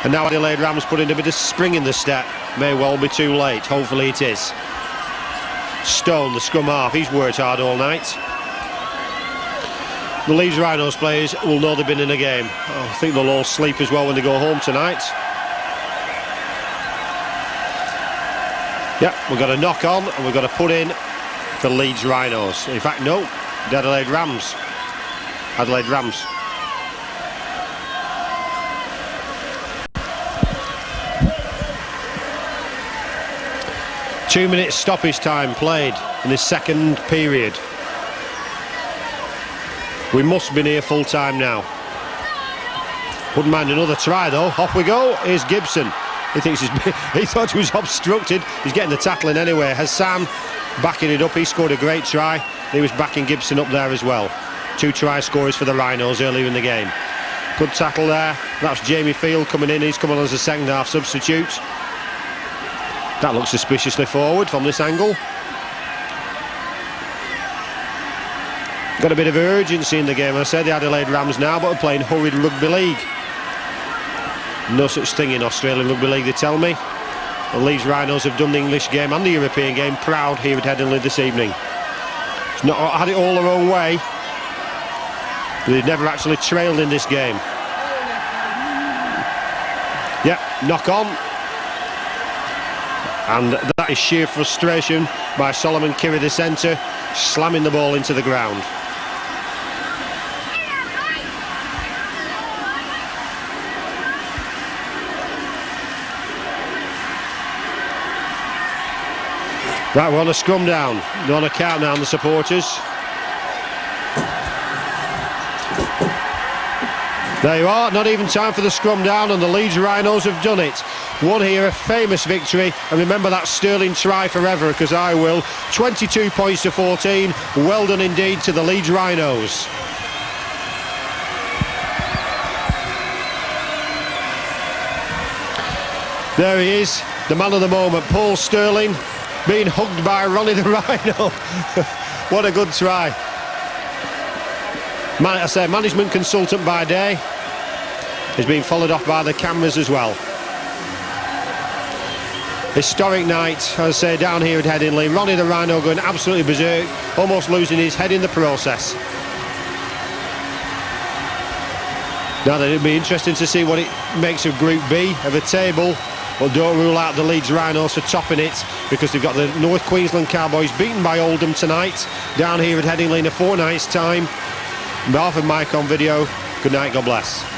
And now Adelaide Rams put in a bit of spring in the step. May well be too late. Hopefully it is. Stone, the scrum half, he's worked hard all night. The Leeds Rhinos players will know they've been in a game. I think they'll all sleep as well when they go home tonight. Yeah, we've got a knock on, and we've got to put in the Leeds Rhinos. In fact, no, the Adelaide Rams. Adelaide Rams. Two minutes stoppage time played in this second period. We must be near full time now. Wouldn't mind another try though. Off we go. Here's Gibson. He thinks he thought he was obstructed. He's getting the tackling anyway. Hassan backing it up. He scored a great try. He was backing Gibson up there as well. 2 try scorers for the Rhinos earlier in the game. Good tackle there. That's Jamie Field coming in. He's coming on as a second half substitute. That looks suspiciously forward from this angle. Got a bit of urgency in the game. I said the Adelaide Rams now, but are playing hurried rugby league. No such thing in Australian rugby league, they tell me. The Leeds Rhinos have done the English game and the European game proud here at Adelaide this evening. It's not had it all their own way. They've never actually trailed in this game. Yeah, knock on. And that is sheer frustration by Solomon Kirry, the centre, slamming the ball into the ground. Right, we're on a scrum down. They're on a count now, the supporters. There you are, not even time for the scrum down, and the Leeds Rhinos have done it. Won here a famous victory, and remember that sterling try forever, because I will. 22 points to 14. Well done indeed to the Leeds Rhinos. There he is, the man of the moment, Paul Sterling, being hugged by Ronnie the Rhino. What a good try. I say management consultant by day. He's being followed off by the cameras as well. Historic night, as I say, down here at Headingley. Ronnie the Rhino going absolutely berserk, almost losing his head in the process. Now then, it'll be interesting to see what it makes of Group B of a table. Well, don't rule out the Leeds Rhinos for topping it, because they've got the North Queensland Cowboys beaten by Oldham tonight, down here at Headingley in a fortnight's time. On behalf of Mike on Video, good night, God bless.